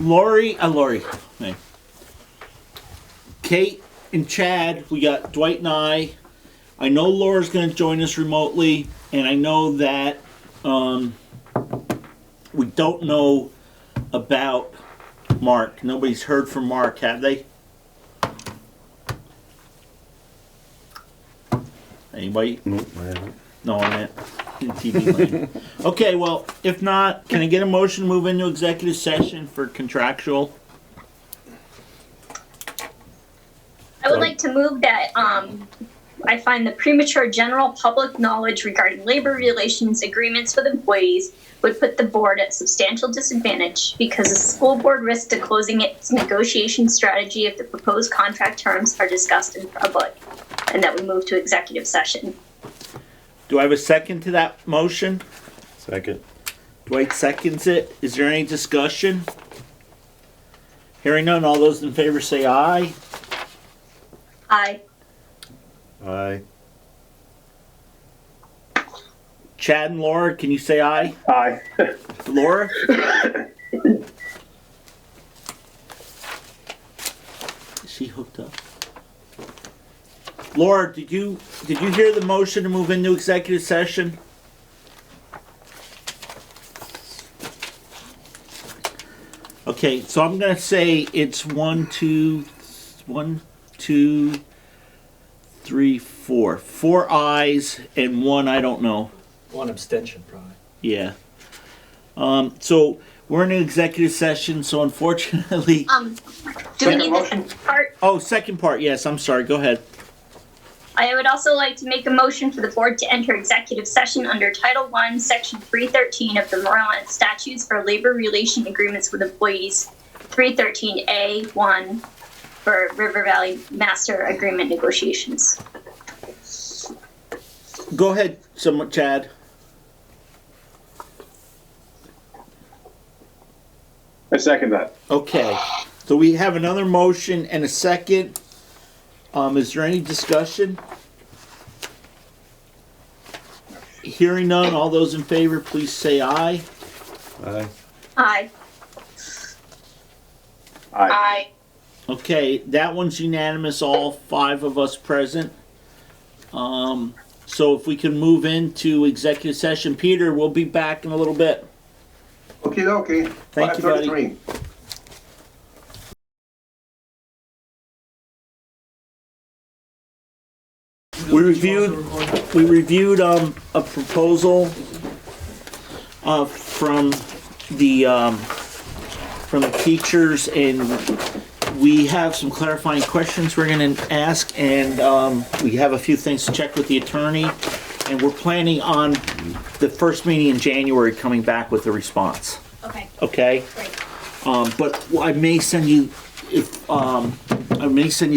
Lori, hey. Kate and Chad, we got Dwight and I. I know Laura's going to join us remotely, and I know that we don't know about Mark. Nobody's heard from Mark, have they? Anybody? Nope, I haven't. No, I meant in TV land. Okay, well, if not, can I get a motion to move into executive session for contractual? I would like to move that I find the premature general public knowledge regarding labor relations agreements with employees would put the board at substantial disadvantage because the school board risks disclosing its negotiation strategy if the proposed contract terms are discussed in public, and that we move to executive session. Do I have a second to that motion? Second. Dwight seconds it. Is there any discussion? Hearing none, all those in favor say aye. Aye. Aye. Chad and Laura, can you say aye? Aye. Laura? Is she hooked up? Laura, did you hear the motion to move into executive session? Okay, so I'm gonna say it's 1, 2, 3, 4. 4 ayes and 1 I don't know. 1 abstention, probably. Yeah. So we're in an executive session, so unfortunately. Do we need this part? Oh, second part. Yes, I'm sorry. Go ahead. I would also like to make a motion for the board to enter executive session under Title I, Section 313 of the Vermont Statutes for labor relation agreements with employees, 313A1 for River Valley Master Agreement negotiations. Go ahead, Chad. I second that. Okay. So we have another motion and a second. Is there any discussion? Hearing none, all those in favor, please say aye. Aye. Aye. Aye. Okay, that one's unanimous, all 5 of us present. So if we can move into executive session, Peter, we'll be back in a little bit. Okay. Thank you, buddy. 5:33. We reviewed a proposal from the teachers, and we have some clarifying questions we're going to ask, and we have a few things to check with the attorney, and we're planning on the first meeting in January coming back with a response. Okay. Okay? Great. But I may send you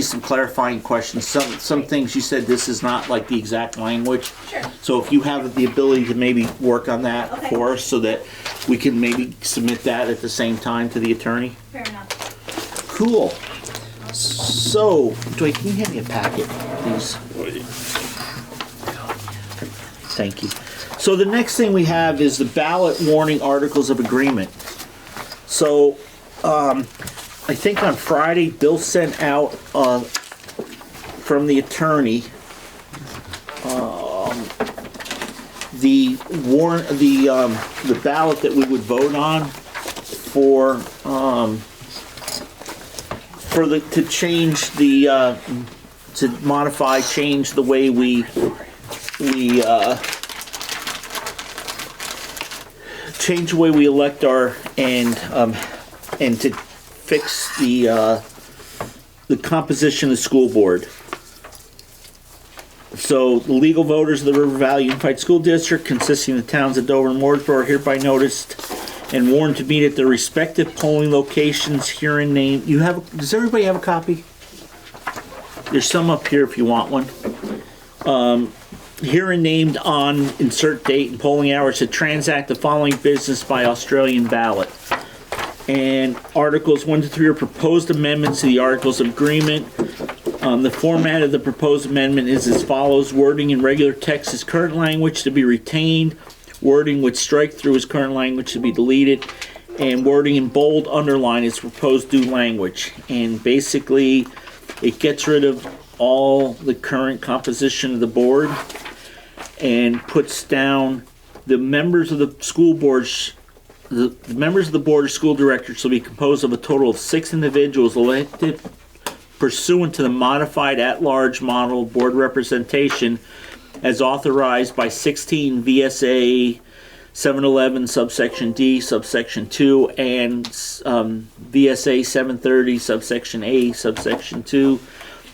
some clarifying questions. Some things you said this is not like the exact language. Sure. So if you have the ability to maybe work on that Okay. for us so that we can maybe submit that at the same time to the attorney. Fair enough. Cool. So, Dwight, can you hand me a packet, please? Thank you. So the next thing we have is the ballot warning articles of agreement. So, I think on Friday, Bill sent out from the attorney the ballot that we would vote on to change to modify, change the way we change the way we elect our and to fix the composition of the school board. So the legal voters of the River Valley Unified School District, consisting of the towns of Dover and Mooresboro, are hereby noticed and warned to meet at their respective polling locations herein named. Does everybody have a copy? There's some up here if you want one. Herein named on insert date and polling hours to transact the following business by Australian ballot. And Articles 1 to 3 are proposed amendments to the Articles of Agreement. The format of the proposed amendment is as follows. Wording in regular text is current language to be retained. Wording with strike through is current language to be deleted. and wording in bold underline is proposed new language. And basically, it gets rid of all the current composition of the board and puts down the members of the school boards. The members of the board of school directors shall be composed of a total of 6 individuals elected pursuant to the modified at-large model board representation as authorized by 16 VSA 711 subsection D subsection 2 and VSA 730 subsection A subsection 2.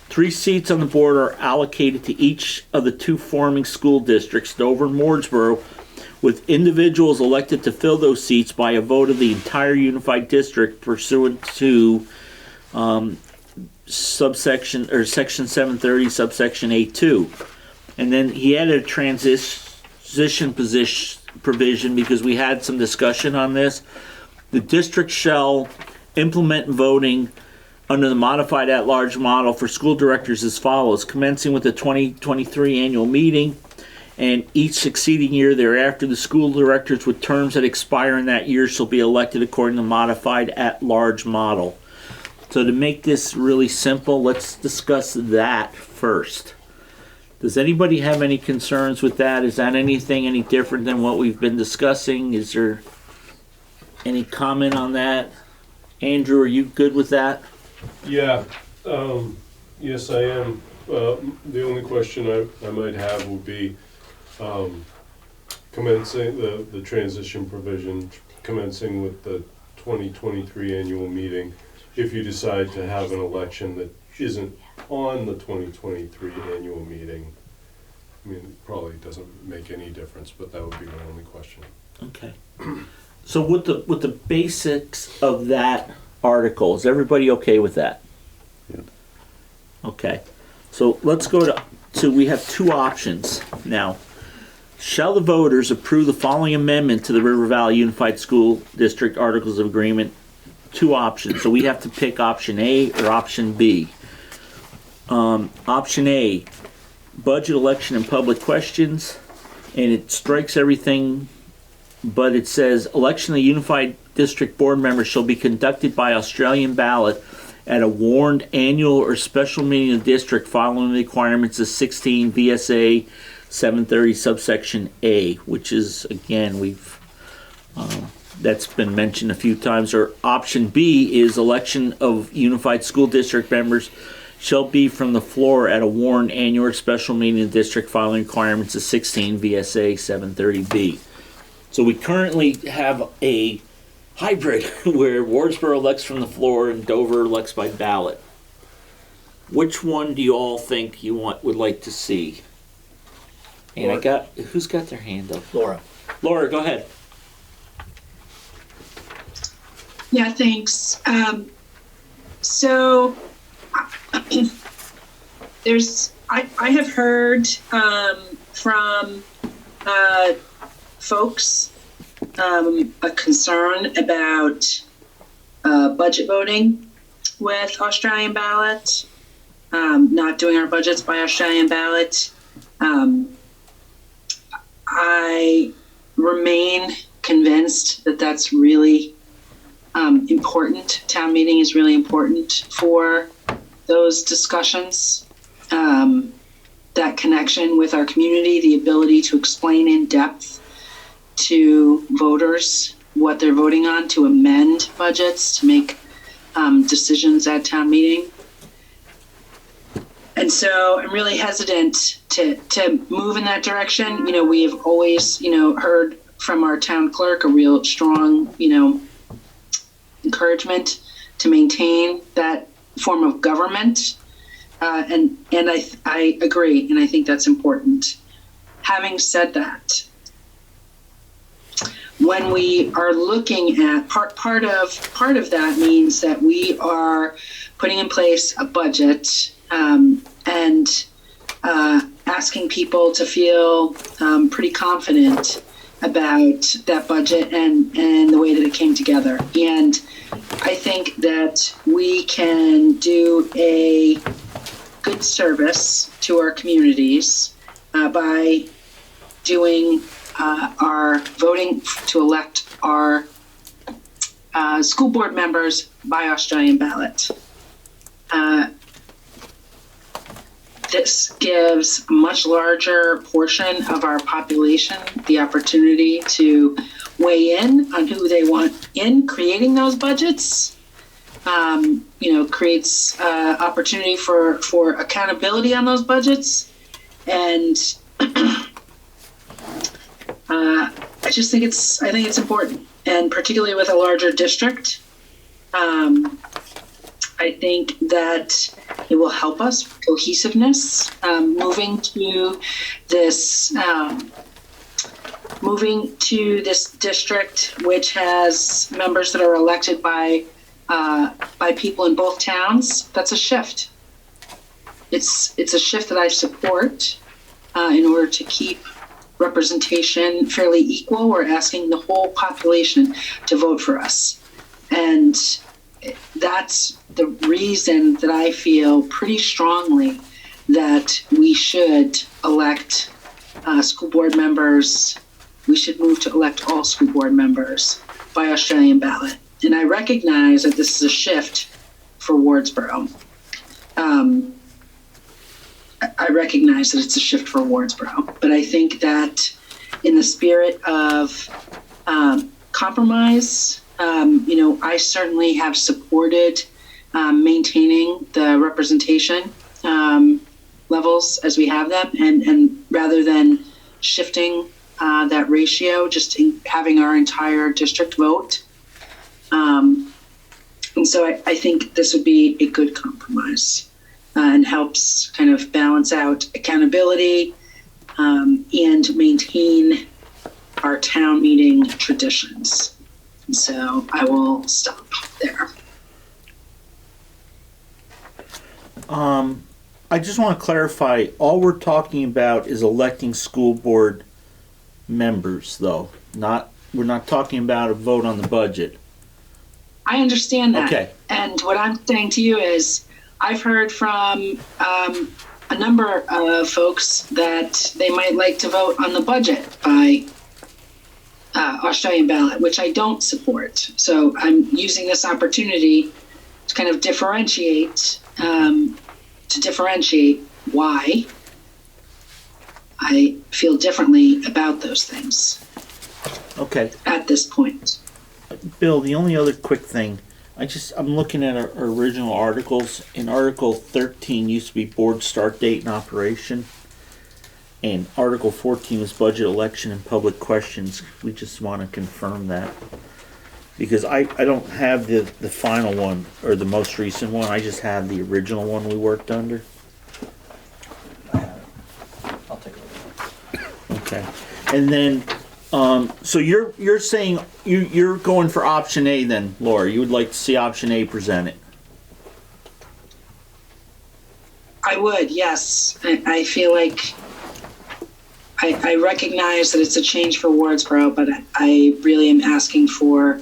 3 seats on the board are allocated to each of the 2 forming school districts, Dover and Wardsboro, with individuals elected to fill those seats by a vote of the entire unified district pursuant to subsection or section 730 subsection A2. And then he added a transition provision because we had some discussion on this. The district shall implement voting under the modified at-large model for school directors as follows: commencing with the 2023 annual meeting and each succeeding year thereafter, the school directors with terms that expire in that year shall be elected according to the modified at-large model. So to make this really simple, let's discuss that first. Does anybody have any concerns with that? Is that anything any different than what we've been discussing? Is there any comment on that? Andrew, are you good with that? Yeah, yes, I am. The only question I might have would be commencing the transition provision, commencing with the 2023 annual meeting. If you decide to have an election that isn't on the 2023 annual meeting, I mean, it probably doesn't make any difference, but that would be my only question. Okay. So with the basics of that article, is everybody okay with that? Yeah. Okay. So let's go to we have 2 options now. Shall the voters approve the following amendment to the River Valley Unified School District Articles of Agreement? 2 options. So we have to pick option A or option B. Option A, budget, election, and public questions. And it strikes everything, but it says election of the Unified District Board members shall be conducted by Australian ballot at a warned annual or special meeting of the district following the requirements of 16 VSA 730 subsection A, which is, again, that's been mentioned a few times. Or option B is election of unified school district members shall be from the floor at a warned annual or special meeting of the district following requirements of 16 VSA 730B. So we currently have a hybrid where Wardsboro elects from the floor and Dover elects by ballot. Which one do you all think you would like to see? And who's got their hand up? Laura. Laura, go ahead. Yeah, thanks. So I have heard from folks a concern about budget voting with Australian ballot, not doing our budgets by Australian ballot. I remain convinced that that's really important. Town meeting is really important for those discussions. That connection with our community, the ability to explain in depth to voters what they're voting on, to amend budgets, to make decisions at town meeting. And so I'm really hesitant to move in that direction. You know, we have always, heard from our town clerk a real strong, encouragement to maintain that form of government. And I agree, and I think that's important. Having said that, when we are looking at part of that means that we are putting in place a budget and asking people to feel pretty confident about that budget and the way that it came together. And I think that we can do a good service to our communities by doing our voting to elect our school board members by Australian ballot. This gives a much larger portion of our population the opportunity to weigh in on who they want in creating those budgets. Creates opportunity for accountability on those budgets. And I think it's important, and particularly with a larger district. I think that it will help us with cohesiveness, moving to this district, which has members that are elected by people in both towns. That's a shift. It's a shift that I support in order to keep representation fairly equal. We're asking the whole population to vote for us. And that's the reason that I feel pretty strongly that we should elect school board members. We should move to elect all school board members by Australian ballot. And I recognize that this is a shift for Wardsboro. I recognize that it's a shift for Wardsboro, but I think that in the spirit of compromise, I certainly have supported maintaining the representation levels as we have them, and rather than shifting that ratio, just having our entire district vote. And so I think this would be a good compromise and helps kind of balance out accountability and maintain our town meeting traditions. And so I will stop there. I just want to clarify, all we're talking about is electing school board members, though. We're not talking about a vote on the budget. I understand that. Okay. And what I'm saying to you is, I've heard from a number of folks that they might like to vote on the budget by Australian ballot, which I don't support. So I'm using this opportunity to kind of differentiate why I feel differently about those things. Okay. At this point. Bill, the only other quick thing, I'm looking at our original articles, and Article 13 used to be board start date and operation, and Article 14 was budget, election, and public questions. We just want to confirm that, because I don't have the final one, or the most recent one. I just have the original one we worked under. I'll take a look. Okay. And then, so you're saying you're going for option A then, Laura? You would like to see option A presented? I would, yes. I feel like I recognize that it's a change for Wardsboro, but I really am asking for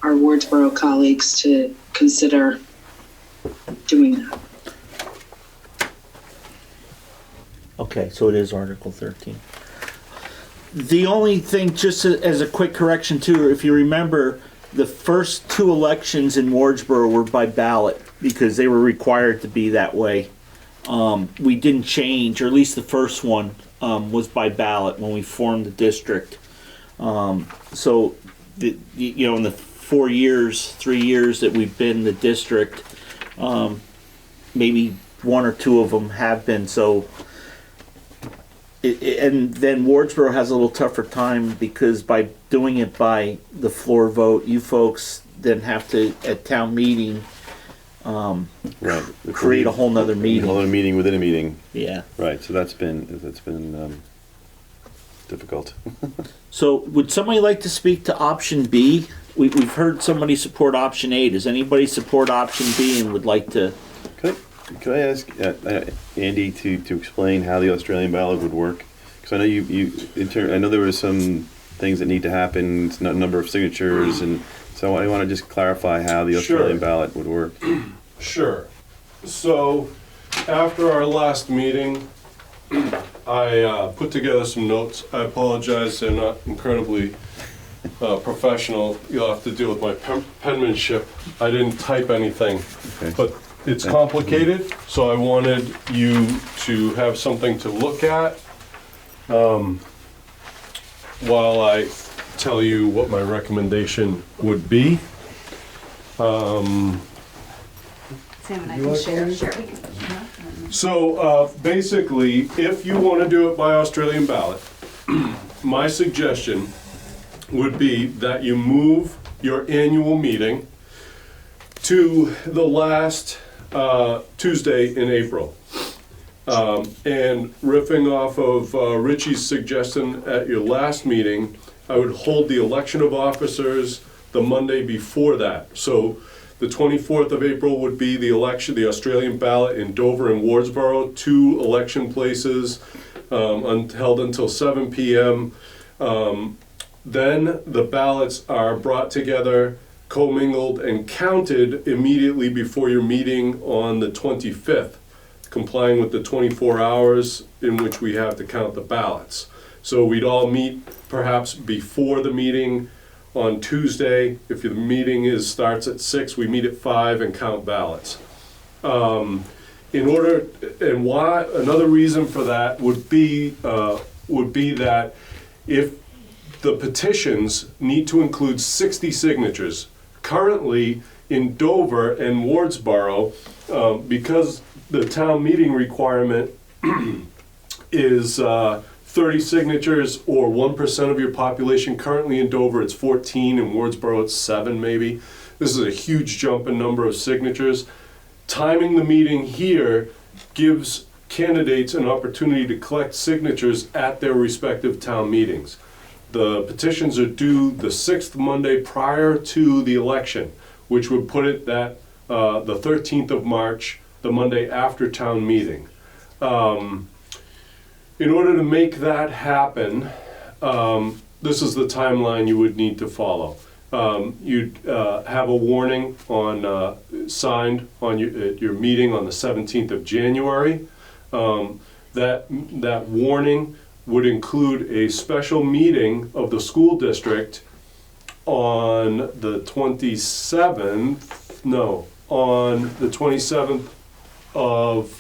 our Wardsboro colleagues to consider doing that. Okay, so it is Article 13. The only thing, just as a quick correction too, if you remember, the first two elections in Wardsboro were by ballot because they were required to be that way. We didn't change, or at least the first one was by ballot when we formed the district. So, in the 3 years that we've been the district, maybe one or two of them have been. So. And then Wardsboro has a little tougher time because by doing it by the floor vote, you folks then have to, at town meeting, Right. create a whole nother A meeting. whole other meeting within a meeting. Yeah. Right, so that's been difficult. So would somebody like to speak to option B? We've heard somebody support option A. Does anybody support option B and would like to? Could I ask Andy to explain how the Australian ballot would work? Because I know I know there were some things that need to happen, a number of signatures, and so I want to just clarify how the Australian ballot would work. Sure. So, after our last meeting, I put together some notes. I apologize, they're not incredibly professional, you'll have to deal with my penmanship. I didn't type anything, Okay. but it's complicated, so I wanted you to have something to look at while I tell you what my recommendation would be. Sam and I can share. Sure. So basically, if you want to do it by Australian ballot, my suggestion would be that you move your annual meeting to the last Tuesday in April. And riffing off of Richie's suggestion at your last meeting, I would hold the election of officers the Monday before that. So the 24th of April would be the election, the Australian ballot in Dover and Wardsboro, 2 election places held until 7 p.m. Then the ballots are brought together, commingled, and counted immediately before your meeting on the 25th, complying with the 24 hours in which we have to count the ballots. So we'd all meet perhaps before the meeting on Tuesday. If the meeting starts at 6, we meet at 5 and count ballots. Another reason for that would be that if the petitions need to include 60 signatures. Currently in Dover and Wardsboro, because the town meeting requirement is 30 signatures or 1% of your population. Currently in Dover it's 14, in Wardsboro it's 7 maybe. This is a huge jump in number of signatures. Timing the meeting here gives candidates an opportunity to collect signatures at their respective town meetings. The petitions are due the 6th Monday prior to the election, which would put it that the 13th of March, the Monday after town meeting. In order to make that happen, this is the timeline you would need to follow. You'd have a warning signed on at your meeting on the 17th of January. That warning would include a special meeting of the school district on the 27th of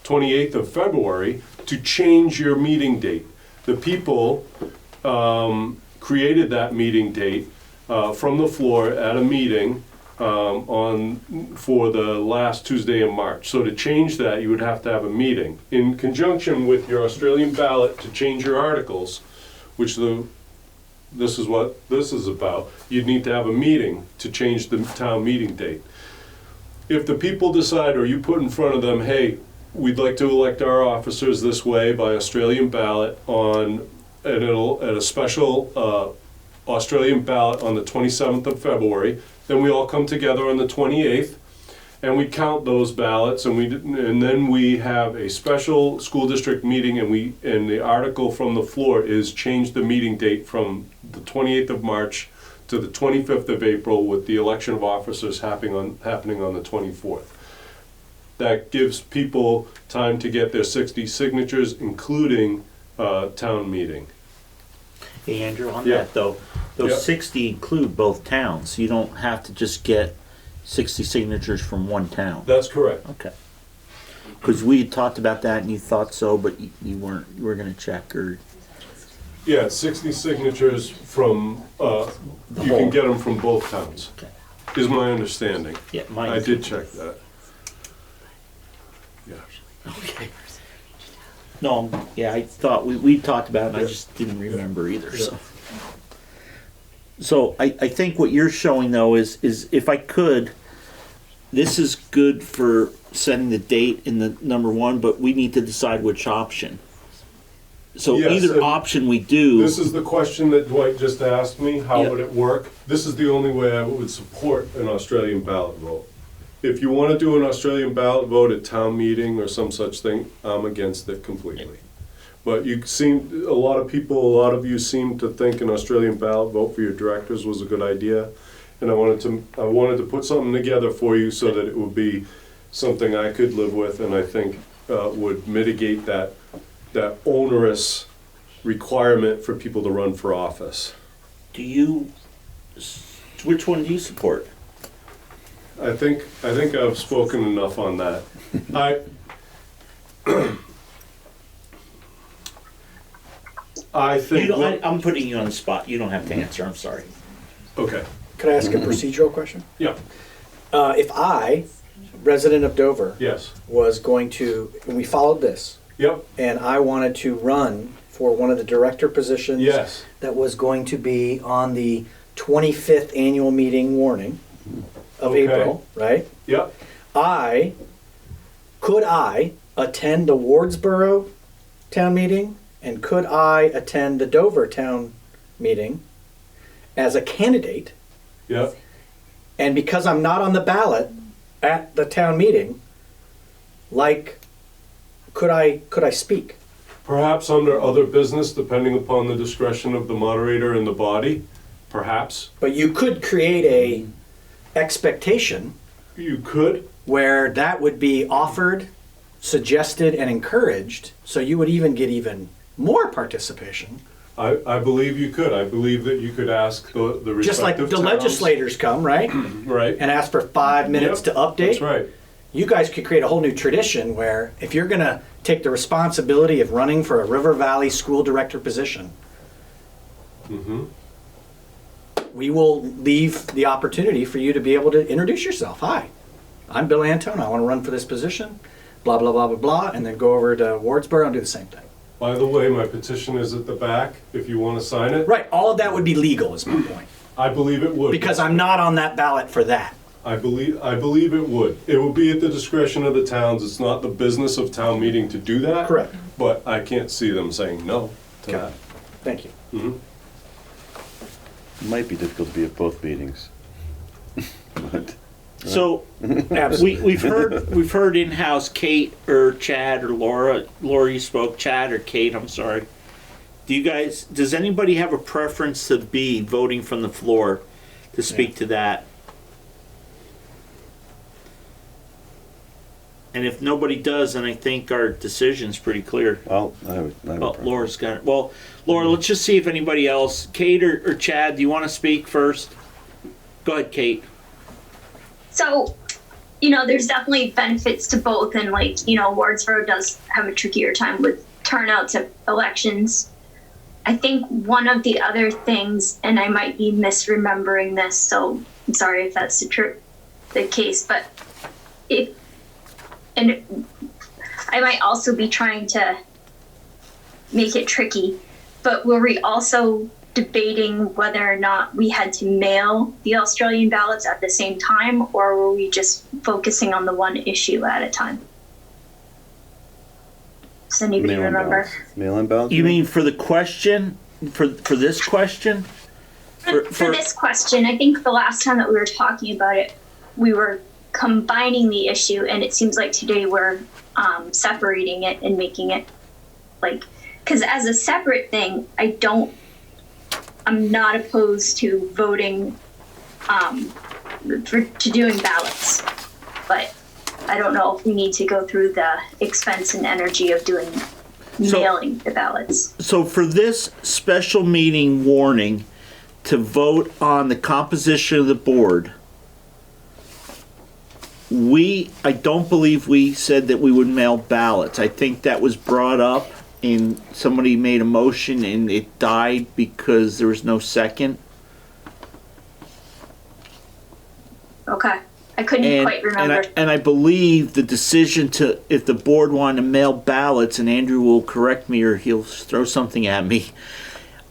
28th of February to change your meeting date. The people created that meeting date from the floor at a meeting for the last Tuesday in March. So to change that, you would have to have a meeting. In conjunction with your Australian ballot to change your articles, which this is what this is about, you'd need to have a meeting to change the town meeting date. If the people decide, or you put in front of them, hey, we'd like to elect our officers this way by Australian ballot at a special Australian ballot on the 27th of February, then we all come together on the 28th and we count those ballots, and then we have a special school district meeting, and the article from the floor is change the meeting date from the 28th of March to the 25th of April, with the election of officers happening on the 24th. That gives people time to get their 60 signatures, including town meeting. Hey, Andrew, on Yeah. that though, those Yeah. 60 include both towns. You don't have to just get 60 signatures from one town. That's correct. Okay. Because we had talked about that and you thought so, but you weren't. You were going to check or. Yeah, 60 signatures from, you can get them from both towns, Okay. is my understanding. Yeah, mine. I did check that. Yeah. Okay. No, yeah, I thought we talked about it, and I Yeah. just didn't remember either. Yeah. So I think what you're showing though is if I could, this is good for setting the date in the number one, but we need to decide which option. So Yes, either and option we do. This is the question that Dwight just asked me, how Yeah. would it work? This is the only way I would support an Australian ballot vote. If you want to do an Australian ballot vote at town meeting or some such thing, I'm against it completely. But a lot of you seem to think an Australian ballot vote for your directors was a good idea. And I wanted to put something together for you so that it would be something I could live with, and I think would mitigate that onerous requirement for people to run for office. which one do you support? I think I've spoken enough on that. I think. I'm putting you on the spot. You don't have to answer. I'm sorry. Okay. Could I ask a procedural question? Yeah. If I, resident of Dover, Yes. was going to, and we followed this, Yep. and I wanted to run for one of the director positions Yes. that was going to be on the 25th annual meeting warning of Okay. April, right? Yep. Could I attend the Wardsboro town meeting, and could I attend the Dover town meeting as a candidate? Yep. And because I'm not on the ballot at the town meeting, like, could I speak? Perhaps under other business, depending upon the discretion of the moderator and the body. Perhaps But you could create a expectation you could. where that would be offered, suggested, and encouraged, so you would even get even more participation. I believe you could. I believe that you could ask the respective Just like the towns. legislators come, right? Right. And ask for 5 minutes Yep, to update. That's right. You guys could create a whole new tradition where if you're going to take the responsibility of running for a River Valley school director position, Mm-hmm. we will leave the opportunity for you to be able to introduce yourself. Hi, I'm Bill Antone. I want to run for this position, blah, blah, blah, blah, blah, and then go over to Wardsboro and do the same thing. By the way, my petition is at the back if you want to sign it. Right, all of that would be legal is my point. I believe it would. Because I'm not on that ballot for that. I believe it would. It would be at the discretion of the towns. It's not the business of town meeting to do that. Correct. But I can't see them saying no to Okay. that. Thank you. Mhm. It might be difficult to be at both meetings. But So Absolutely. we've heard in-house Kate or Chad or Laura. Laura, you spoke. Chad or Kate, I'm sorry. Does anybody have a preference to be voting from the floor to speak to that? And if nobody does, then I think our decision's pretty clear. I have a Oh, preference. Laura's got it. Well, Laura, let's just see if anybody else, Kate or Chad, do you want to speak first? Go ahead, Kate. So, there's definitely benefits to both, and Wardsboro does have a trickier time with turnouts at elections. I think one of the other things, and I might be misremembering this, so I'm sorry if that's the case, but I might also be trying to make it tricky, but were we also debating whether or not we had to mail the Australian ballots at the same time, or were we just focusing on the one issue at a time? Does anybody Mail-in remember? ballots. Mail-in ballots? You mean for the question, for this question? For this question, I think the last time that we were talking about it, we were combining the issue, and it seems like today we're separating it and making it because as a separate thing, I'm not opposed to voting to doing ballots, but I don't know if we need to go through the expense and energy of mailing the ballots. So for this special meeting warning to vote on the composition of the board, I don't believe we said that we would mail ballots. I think that was brought up and somebody made a motion and it died because there was no second. Okay. I couldn't quite remember. And I believe the decision if the board wanted to mail ballots, and Andrew will correct me or he'll throw something at me,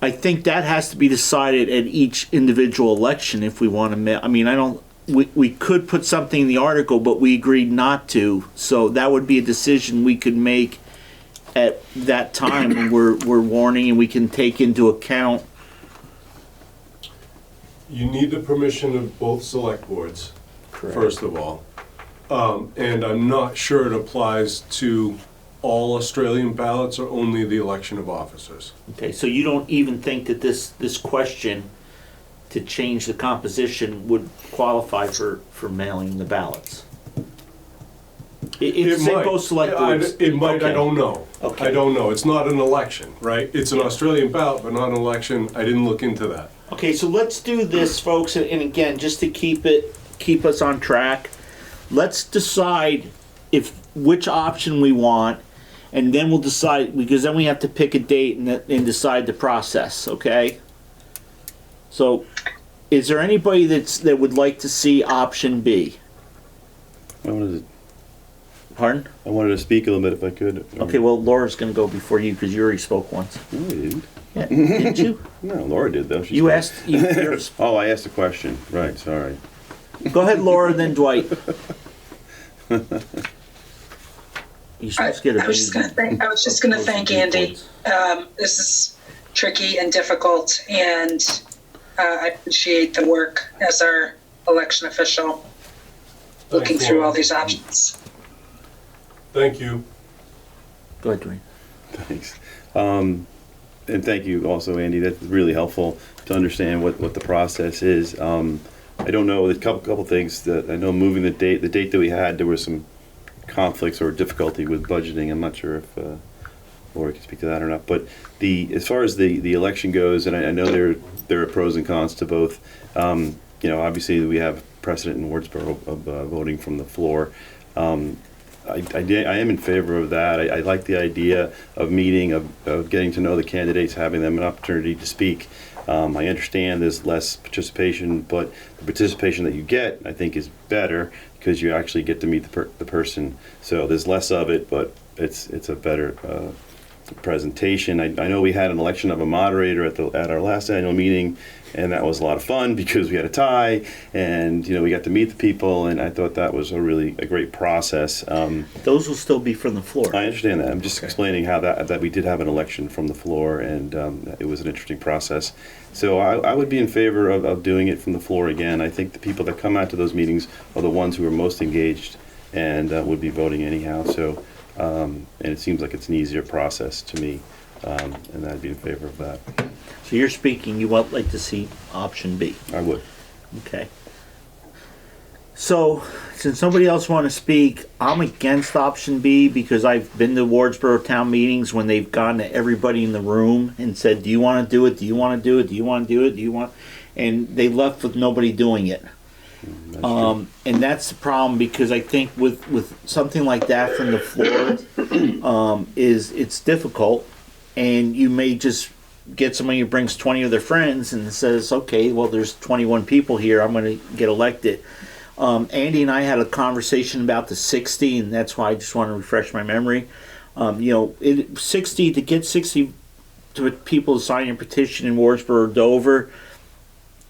I think that has to be decided at each individual election if we want to mail. I mean, we could put something in the article, but we agreed not to. So that would be a decision we could make at that time when we're warning, and we can take into account. You need the permission of both select boards, first of all. And I'm not sure it applies to all Australian ballots or only the election of officers. Okay, so you don't even think that this question to change the composition would qualify for mailing the ballots? It's It might. both select boards. It might, I Okay. don't know. Okay. I don't know. It's not an election, right? It's an Australian ballot, but not an election. I didn't look into that. Okay, so let's do this, folks, and again, just to keep us on track, let's decide which option we want, and then we'll decide, because then we have to pick a date and decide the process, okay? So, is there anybody that would like to see option B? Pardon? I wanted to speak a little bit if I could. Okay, well, Laura's going to go before you because you already spoke once. No, I didn't. Yeah, didn't you? No, Laura did though. You asked. Oh, I asked a question. Right. Sorry. Go ahead, Laura, then Dwight. You should just get a I was just going to thank Andy. This is tricky and difficult, and I appreciate the work as our election official, looking through all these options. Thank you. Go ahead, Dwayne. Thanks. And thank you also, Andy. That's really helpful to understand what the process is. I don't know, there's a couple things that I know moving the date that we had, there was some conflicts or difficulty with budgeting. I'm not sure if Laura can speak to that or not. But as far as the election goes, and I know there are pros and cons to both. Obviously we have precedent in Wardsboro of voting from the floor. I am in favor of that. I like the idea of meeting, of getting to know the candidates, having them an opportunity to speak. I understand there's less participation, but the participation that you get, I think, is better because you actually get to meet the person. So there's less of it, but it's a better presentation. I know we had an election of a moderator at our last annual meeting, and that was a lot of fun because we had a tie, and we got to meet the people, and I thought that was a great process. Those will still be from the floor. I understand that. I'm just explaining how that we did have an election from the floor, and it was an interesting process. So I would be in favor of doing it from the floor again. I think the people that come out to those meetings are the ones who are most engaged and would be voting anyhow. So. And it seems like it's an easier process to me, and I'd be in favor of that. So you're speaking, you would like to see option B. I would. Okay. So, since nobody else want to speak, I'm against option B because I've been to Wardsboro town meetings when they've gone to everybody in the room and said, do you want to do it? Do you want to do it? Do you want to do it? Do you want? And they left with nobody doing it. And that's the problem because I think with something like that from the floor, it's difficult, and you may just get somebody who brings 20 of their friends and says, okay, well, there's 21 people here, I'm going to get elected. Andy and I had a conversation about the 60, and that's why I just want to refresh my memory. 60 to get 60 people to sign your petition in Wardsboro or Dover.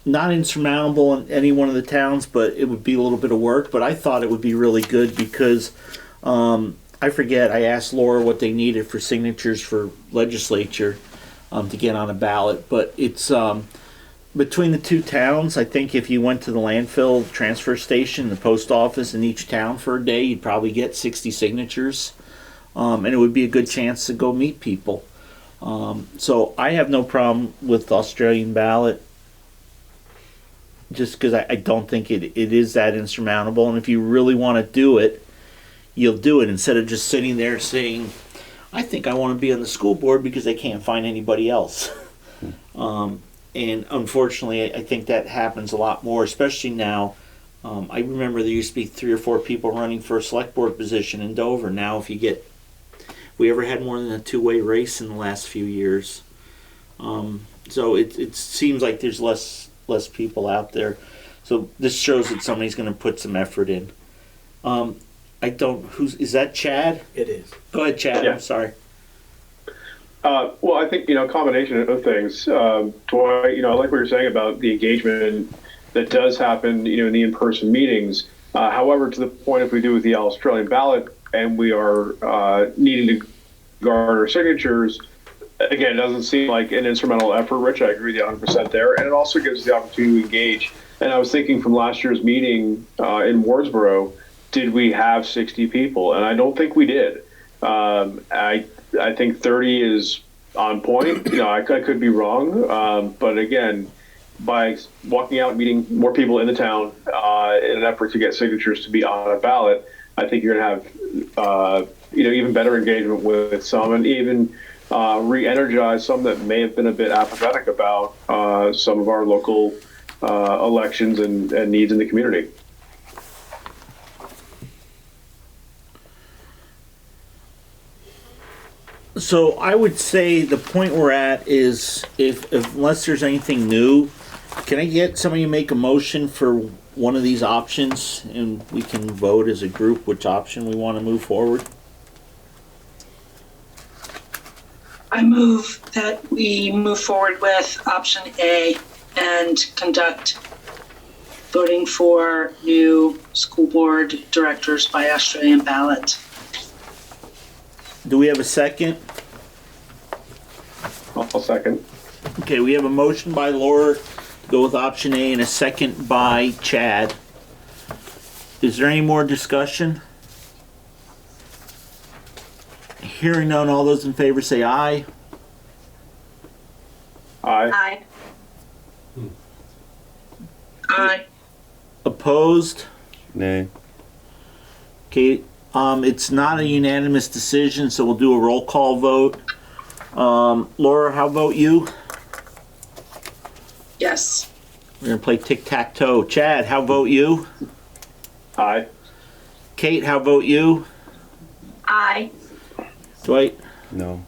Not insurmountable in any one of the towns, but it would be a little bit of work. But I thought it would be really good because I forget, I asked Laura what they needed for signatures for legislature to get on a ballot. But it's between the two towns, I think if you went to the landfill transfer station, the post office in each town for a day, you'd probably get 60 signatures. And it would be a good chance to go meet people. So I have no problem with the Australian ballot. Just because I don't think it is that insurmountable. And if you really want to do it, you'll do it instead of just sitting there saying, I think I want to be on the school board because I can't find anybody else. And unfortunately, I think that happens a lot more, especially now. I remember there used to be 3 or 4 people running for a select board position in Dover. Now, we ever had more than a 2-way race in the last few years. So it seems like there's less people out there. So this shows that somebody's going to put some effort in. Is that Chad? It is. Go ahead, Chad. Yeah. I'm sorry. Well, I think, a combination of things. Dwight, I like what you're saying about the engagement that does happen, in the in-person meetings. However, to the point, if we do with the Australian ballot and we are needing to garner signatures, again, it doesn't seem like an instrumental effort, Rich. I agree with you 100% there. And it also gives the opportunity to engage. And I was thinking from last year's meeting in Wardsboro, did we have 60 people? And I don't think we did. I think 30 is on point. I could be wrong. But again, by walking out and meeting more people in the town in an effort to get signatures to be on a ballot, I think you're going to have even better engagement with some, and even re-energize some that may have been a bit apathetic about some of our local elections and needs in the community. So I would say the point we're at is if unless there's anything new, can I get somebody to make a motion for one of these options and we can vote as a group which option we want to move forward? I move that we move forward with option A and conduct voting for new school board directors by Australian ballot. Do we have a second? I'll second. Okay, we have a motion by Laura to go with option A and a second by Chad. Is there any more discussion? Hearing none, all those in favor say aye. Aye. Aye. Opposed? Nay. Okay, it's not a unanimous decision, so we'll do a roll call vote. Laura, how vote you? Yes. We're gonna play tic-tac-toe. Chad, how vote you? Aye. Kate, how vote you? Aye. Dwight? No.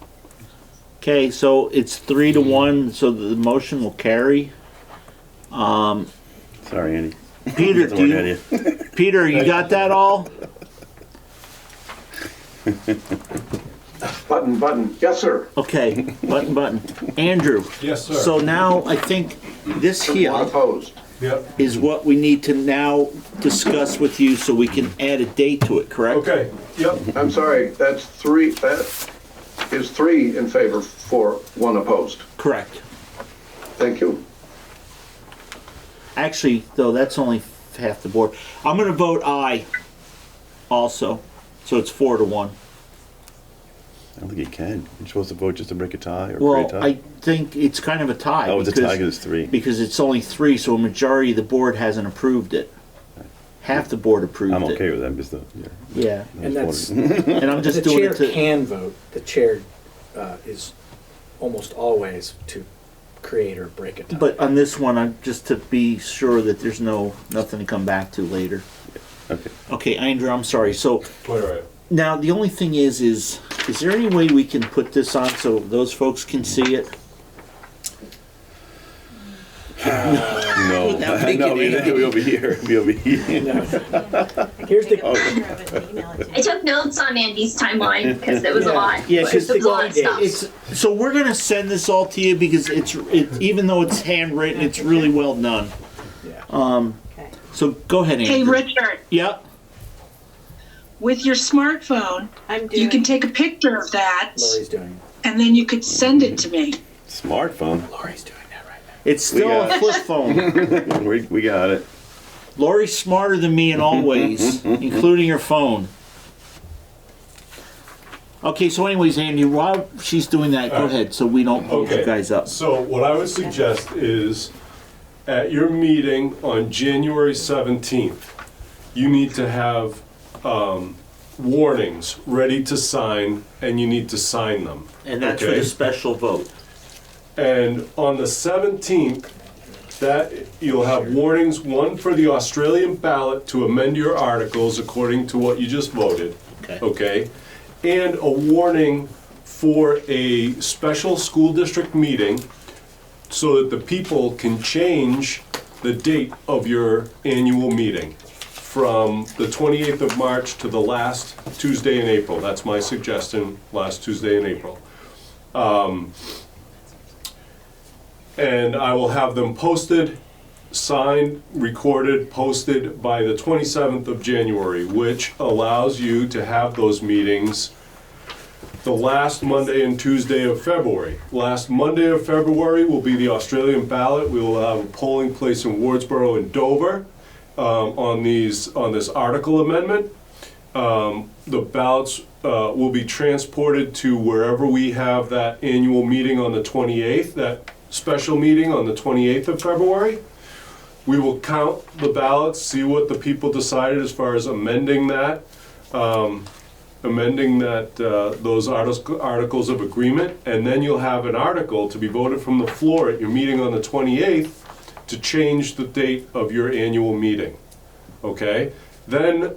Okay, so it's 3-1, so the motion will carry. Sorry, Andy. Peter, Doesn't work out here. Peter, you got that all? Button. Yes, sir. Okay, button. Andrew? Yes, sir. So now I think this One here opposed. Yep. is what we need to now discuss with you so we can add a date to it, correct? Okay, yep. I'm sorry, that's three, that is 3 in favor, 1 opposed. Correct. Thank you. Actually, though, that's only half the board. I'm gonna vote aye also, so it's 4-1. I don't think you can. You're supposed to vote just to break a tie or Well, create a tie. I think it's kind of a tie. Oh, it's a tie because it's 3. Because it's only 3, so a majority of the board hasn't approved it. Half the board approved I'm it. okay with that. Just Yeah, And that's, and I'm just the doing chair it to. can vote. The chair is almost always to create or break a tie. But on this one, I'm just to be sure that there's nothing to come back to later. Okay. Okay, Andrew, I'm sorry. So All right. now the only thing is there any way we can put this on so those folks can see it? No. Without making No, any- it'll be over here. It'll be over here. Here's the I took notes on Andy's timeline because it was a lot. Yeah, It was a lot of stuff. it's so we're gonna send this all to you because it's even though it's handwritten, it's really well done. Okay. So go ahead, Hey, Andrew. Richard, Yep. with your smartphone, I'm doing. you can take a picture of that Lori's doing. and then you could send it to me. Smartphone. Lori's doing that right now. It's still got a it. flip phone. We got it. Lori's smarter than me in all ways, including her phone. Okay, so anyways, Andy, while she's doing that, go ahead, so we don't hold you Okay. guys up. So what I would suggest is, at your meeting on January 17th, you need to have warnings ready to sign, and you need to sign them. And that's for Okay? the special vote. And on the 17th, that you'll have warnings, one for the Australian ballot to amend your articles according to what you just voted, Okay. okay? And a warning for a special school district meeting so that the people can change the date of your annual meeting from the 28th of March to the last Tuesday in April. That's my suggestion, last Tuesday in April. And I will have them posted, signed, recorded, posted by the 27th of January, which allows you to have those meetings the last Monday and Tuesday of February. Last Monday of February will be the Australian ballot. We will have a polling place in Wardsboro and Dover on this article amendment. The ballots will be transported to wherever we have that annual meeting on the 28th, that special meeting on the 28th of February. We will count the ballots, see what the people decided as far as amending that. amending that, those articles of agreement, and then you'll have an article to be voted from the floor at your meeting on the 28th to change the date of your annual meeting. Okay? Then,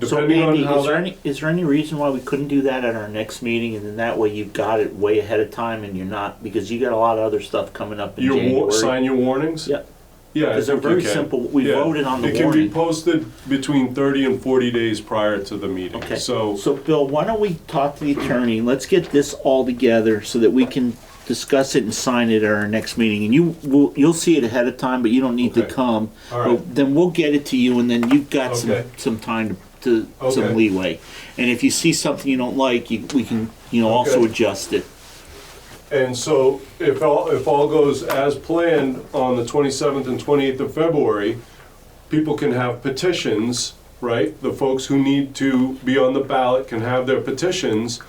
So depending on Andy, how is there any reason why we couldn't do that at our next meeting, and then that way you've got it way ahead of time, and you're not, because you got a lot of other stuff coming up in January. sign your warnings? Yep. Yeah, I Because they're think you very can. simple. We Yeah. voted on the It can be warning. posted between 30 and 40 days prior to the meeting. Okay. So, So Bill, why don't we talk to the attorney? Let's get this all together so that we can discuss it and sign it at our next meeting. And you'll see it ahead of time, but you don't need to Okay. come. All right. Well, then we'll get it to you, and then you've got Okay. some time to some Okay. leeway. And if you see something you don't like, we can also Okay. adjust it. and so if all goes as planned on the 27th and 28th of February, people can have petitions, right? The folks who need to be on the ballot can have their petitions,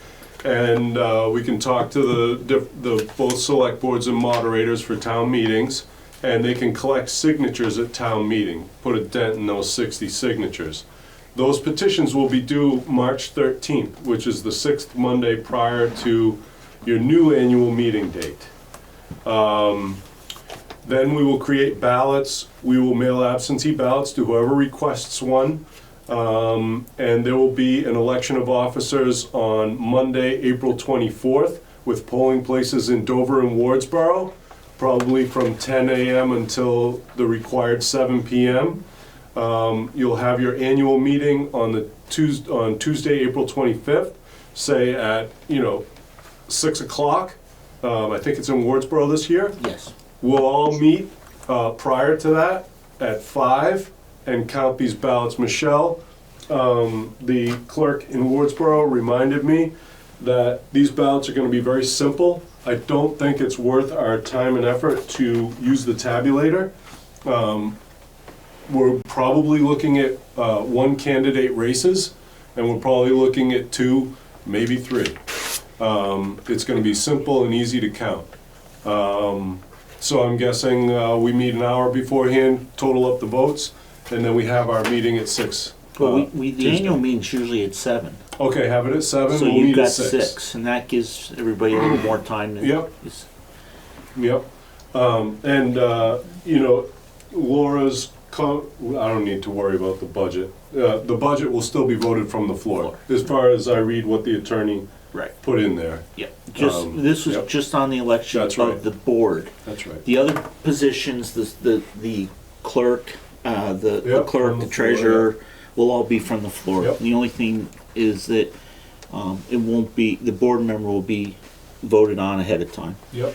and we can talk to the both select boards and moderators for town meetings, and they can collect signatures at town meeting, put a dent in those 60 signatures. Those petitions will be due March 13th, which is the 6th Monday prior to your new annual meeting date. Then we will create ballots. We will mail absentee ballots to whoever requests one. And there will be an election of officers on Monday, April 24th, with polling places in Dover and Wardsboro, probably from 10 a.m. until the required 7 p.m. You'll have your annual meeting on Tuesday, April 25th, say at 6 o'clock. I think it's in Wardsboro this year. Yes. We'll all meet prior to that at 5 and count these ballots. Michelle, the clerk in Wardsboro, reminded me that these ballots are going to be very simple. I don't think it's worth our time and effort to use the tabulator. We're probably looking at one candidate races, and we're probably looking at 2, maybe 3. It's going to be simple and easy to count. So I'm guessing we meet an hour beforehand, total up the votes, and then we have our meeting at 6. Well, the Tuesday. annual meeting's usually at 7. Okay, have it at 7. So We'll you've meet got at 6. and that gives everybody a little more time. Yep. Yep. Laura's. I don't need to worry about the budget. The budget will still be voted from the floor, as far as I read what the attorney Right. put in there. Yeah. This was Yep. just on the election That's right. of the board. That's right. The other positions, the clerk, the Yep, clerk, from the the floor, treasurer, will all be from the floor. Yep. The only thing is that it won't be, the board member will be voted on ahead of time. Yep.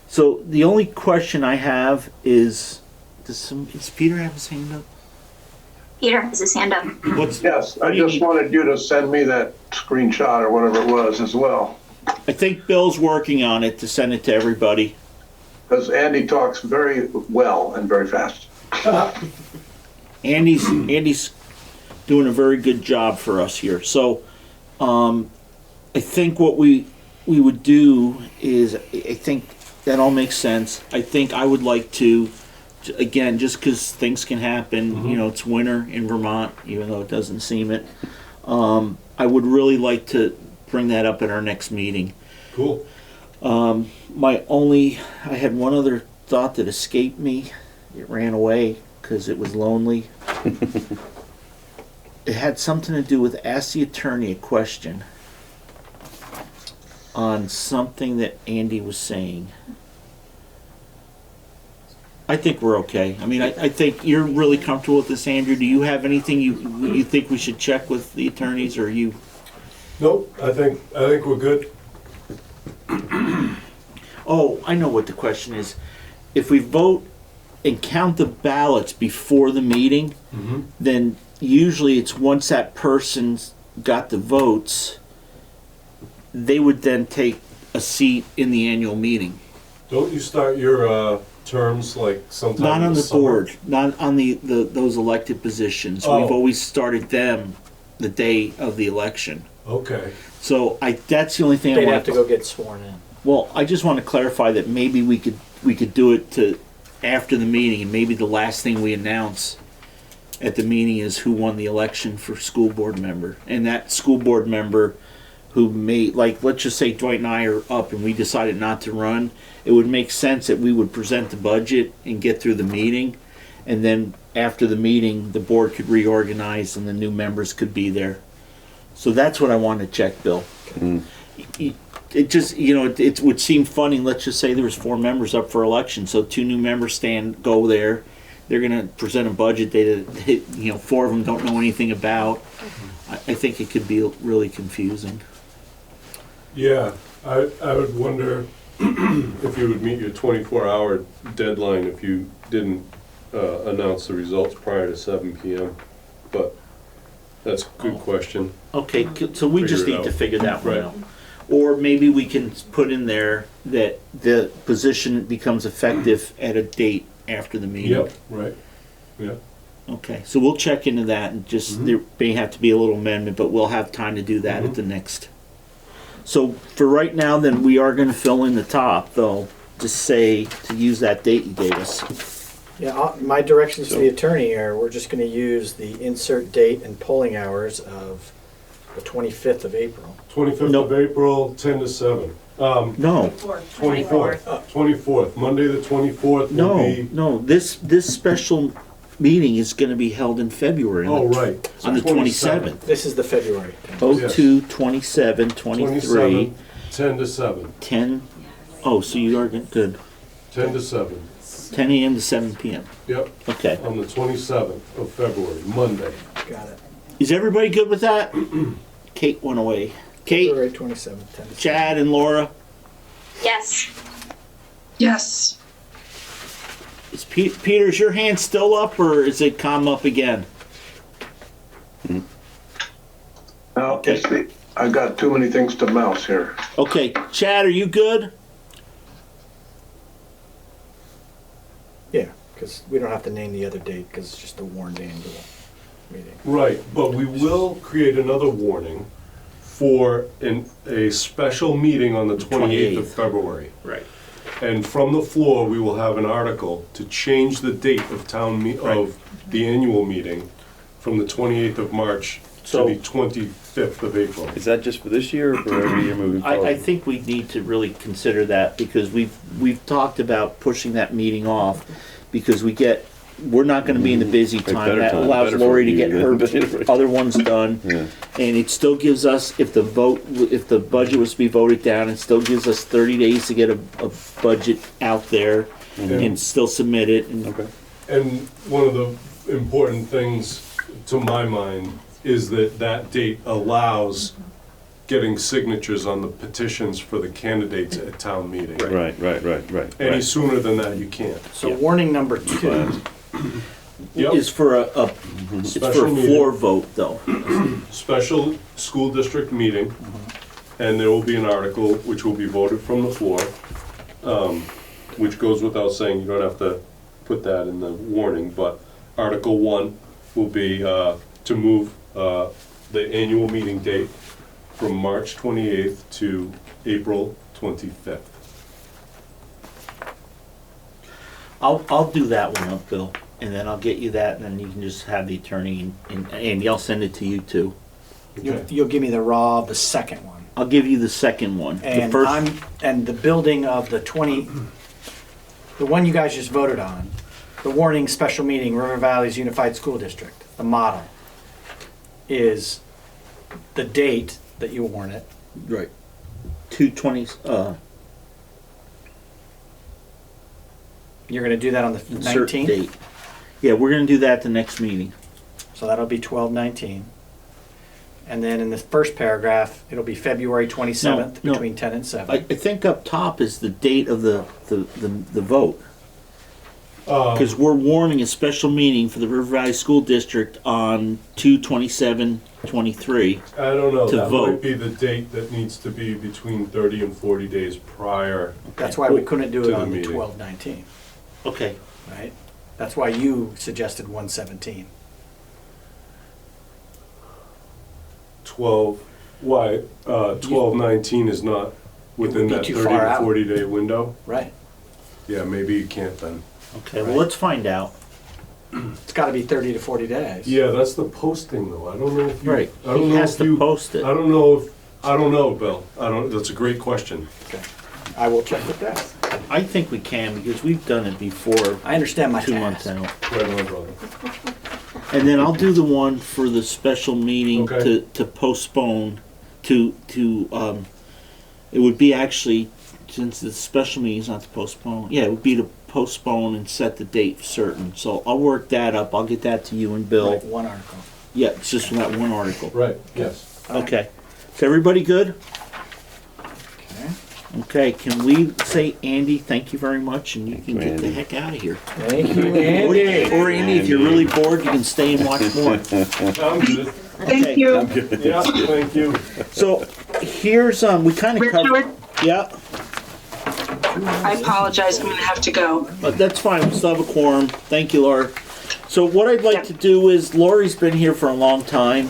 So the only question I have is, does Peter have his hand up? Peter has his hand up. Yes, what I do you just need? wanted you to send me that screenshot or whatever it was as well. I think Bill's working on it to send it to everybody. Because Andy talks very well and very fast. Andy's doing a very good job for us here. So, I think what we would do is, I think that all makes sense. I think I would like to, again, just because things can happen, it's winter in Vermont, even though it doesn't seem it. I would really like to bring that up at our next meeting. Cool. I had one other thought that escaped me. It ran away because it was lonely. It had something to do with ask the attorney a question on something that Andy was saying. I think we're okay. I mean, I think you're really comfortable with this, Andrew. Do you have anything you think we should check with the attorneys, or you? Nope. I think we're good. Oh, I know what the question is. If we vote and count the ballots before the meeting, then usually it's once that person's got the votes, they would then take a seat in the annual meeting. Don't you start your terms like sometime Not in on the summer? board, not on those elected positions. Oh. We've always started them the day of the election. Okay. So that's the only thing I They'd want have to go get sworn in. Well, I just want to clarify that maybe we could do it to after the meeting, and maybe the last thing we announce at the meeting is who won the election for school board member. And that school board member who made, like, let's just say Dwight and I are up and we decided not to run, it would make sense that we would present the budget and get through the meeting. And then after the meeting, the board could reorganize and the new members could be there. So that's what I want to check, Bill. It just, it would seem funny, let's just say there was 4 members up for election, so 2 new members go there. They're going to present a budget that 4 of them don't know anything about. I think it could be really confusing. Yeah, I would wonder if you would meet your 24-hour deadline if you didn't announce the results prior to 7 p.m. But that's a good question. Okay, so we just Figure it need to out. figure that one Right. out. Or maybe we can put in there that the position becomes effective at a date after the meeting. Yep, right. Yeah. Okay, so we'll check into that and just, there may have to be a little amendment, but we'll have time to do that at the next. So for right now, then, we are gonna fill in the top, though, to say, to use that date you gave us. Yeah, my directions to the attorney are, we're just gonna use the insert date and polling hours of the 25th of April. 25th Nope. of April, 10 to 7. No, 24th. Monday the 24th will be... no, this special meeting is gonna be held in February. Oh, right. So On the 27th. This is the February. 02, 27, 23, 27, 10 to 7. 10, so you are good. 10 to 7. 10 a.m. to 7 p.m. Yep, Okay. on the 27th of February, Monday. Got it. Is everybody good with that? Kate went away. Kate, February 27th, 10 to 7. Chad, and Laura. Yes. Yes. Is Peter, is your hand still up, or is it come up again? Now, I've got too many things to mouse here. Okay, Chad, are you good? Yeah, because we don't have to name the other date, because it's just a warned annual meeting. Right, but we will create another warning for a special meeting on the 28th of February. Right. And from the floor, we will have an article to change the date of of the annual meeting from the 28th of March So- to the 25th of April. Is that just for this year or for every year moving forward? I think we need to really consider that, because we've talked about pushing that meeting off, because we're not gonna be in the busy Right, time. better That time, allows better for Lori to you, get her yeah. other ones done. Yeah. And it still gives us, if the budget was to be voted down, it still gives us 30 days to get a budget out there and still submit it. And Okay. And one of the important things, to my mind, is that date allows getting signatures on the petitions for the candidates at town meeting. Right. Any sooner than that, you can't. So warning number 2, Yep. It's for a Special meeting. floor vote, though. Special school district meeting, and there will be an article which will be voted from the floor, which goes without saying, you don't have to put that in the warning, but Article 1 will be to move the annual meeting date from March 28th to April 25th. I'll do that one up, Bill, and then I'll get you that, and then you can just have the attorney, and Andy, I'll send it to you too. you'll give me the raw of the second one. I'll give you the second one. The And first, and the building of the one you guys just voted on, the warning special meeting, River Valley's Unified School District, the model is the date that you warn it. right. 220. You're gonna do that on the Insert 19th, date. Yeah, we're gonna do that the next meeting. so that'll be 12/19. And then in the first paragraph, it'll be February 27th No. between 10 and I 7. think up top is the date of the vote. Because we're warning a special meeting for the River Valley School District on 2/27/23. I don't know, To that vote. might be the date that needs to be between 30 and 40 days prior. That's why we couldn't do To it the on the meeting. 12/19, Okay. right? That's why you suggested 1/17. 12/19 is not within It would be that too 30 far to out. 40 day window? Right. Yeah, maybe you can't then. Okay, well, let's find out. it's gotta be 30 to 40 days. Yeah, that's the posting though. I don't know if you. Right. I don't He know has if to you, post it. I don't know, Bill. That's a great question. Okay. I will check with that. I think we can because we've done it before. I understand my 2 months task. out. Right on, brother. And then I'll do the one for the special meeting Okay. to postpone to it would be actually, since the special meeting is not to postpone, yeah, it would be to postpone and set the date certain. So I'll work that up. I'll get that to you and Bill. Right, one article. Yeah, it's just from that one article. Right, yes. Okay. Is everybody good? Okay. Okay, can we say, Andy, thank you very much, and you can get the Andy. heck out of here. Thank you, Andy. Or Andy, if you're really bored, you can stay and watch more. I'm good. Thank you. Yeah, thank you. So here's we kind of covered. Richard, Yeah, I apologize. I'm going to have to go. but that's fine. We still have a quorum. Thank you, Laura. So what I'd like to do is, Lori's been here for a long time,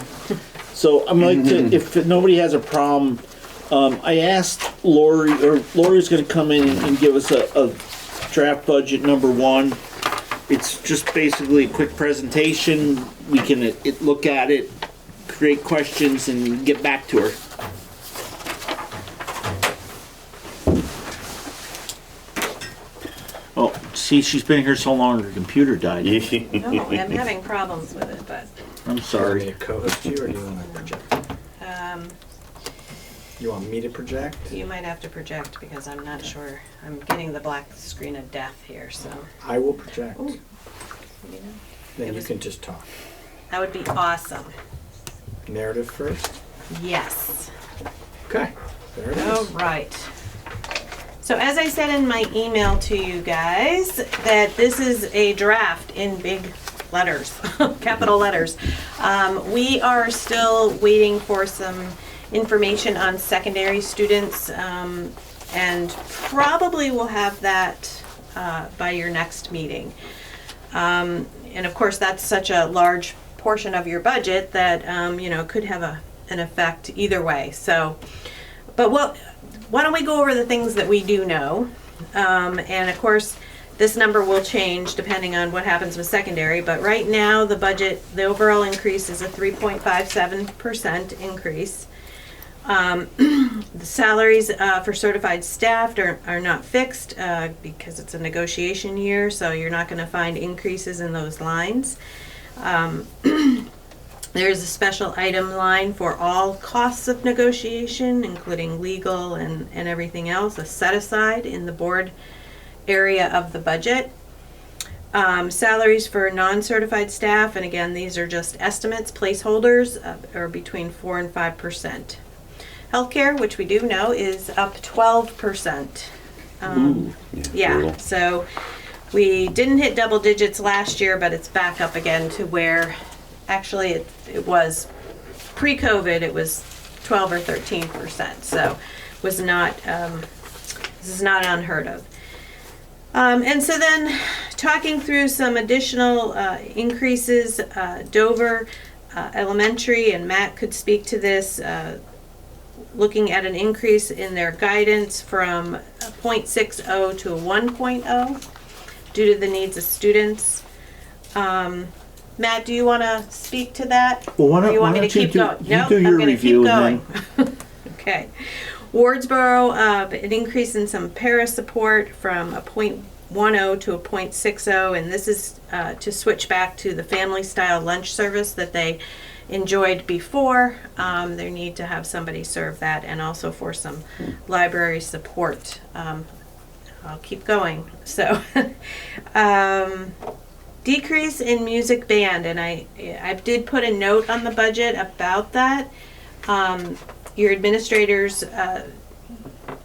so I'm like to, if nobody has a problem, I asked Lori, or Lori's going to come in and give us a draft budget number one. It's just basically a quick presentation. We can look at it, create questions, and get back to her. Oh, see, she's been here so long, her computer died. No, I'm having problems with it, but, I'm Do you want me sorry. to co-host you, or do you want to project? um, You want me to project? you might have to project because I'm not sure. I'm getting the black screen of death here, so. I will project. Ooh. Then It you was- can just talk. That would be awesome. Narrative first. Yes. Okay. There it All is. right. So as I said in my email to you guys, that this is a draft in big letters, capital letters. We are still waiting for some information on secondary students, and probably will have that by your next meeting. And of course, that's such a large portion of your budget that, could have an effect either way. So, but why don't we go over the things that we do know? And of course, this number will change depending on what happens with secondary, but right now the budget, the overall increase is a 3.57% increase. The salaries for certified staff are not fixed because it's a negotiation year, so you're not going to find increases in those lines. There's a special item line for all costs of negotiation, including legal and everything else, a set aside in the board area of the budget. Salaries for non-certified staff, and again, these are just estimates, placeholders, are between 4 and 5%. Healthcare, which we do know, is up 12%. Yeah, brutal. so we didn't hit double digits last year, but it's back up again to where actually it was pre-COVID, it was 12 or 13%. So was not, this is not unheard of. And so then talking through some additional increases, Dover Elementary, and Matt could speak to this, looking at an increase in their guidance from a 0.60 to a 1.0 due to the needs of students. Matt, do you want to speak to that? Well, why Or don't- you want why me to don't you keep do- going? you No, do I'm your going to review keep and going. Okay. Wardsboro, an increase in some para support from a 0.10 to a 0.60, and this is to switch back to the family style lunch service that they enjoyed before. They need to have somebody serve that, and also for some library support. I'll keep going. So, decrease in music band, and I did put a note on the budget about that. Your administrators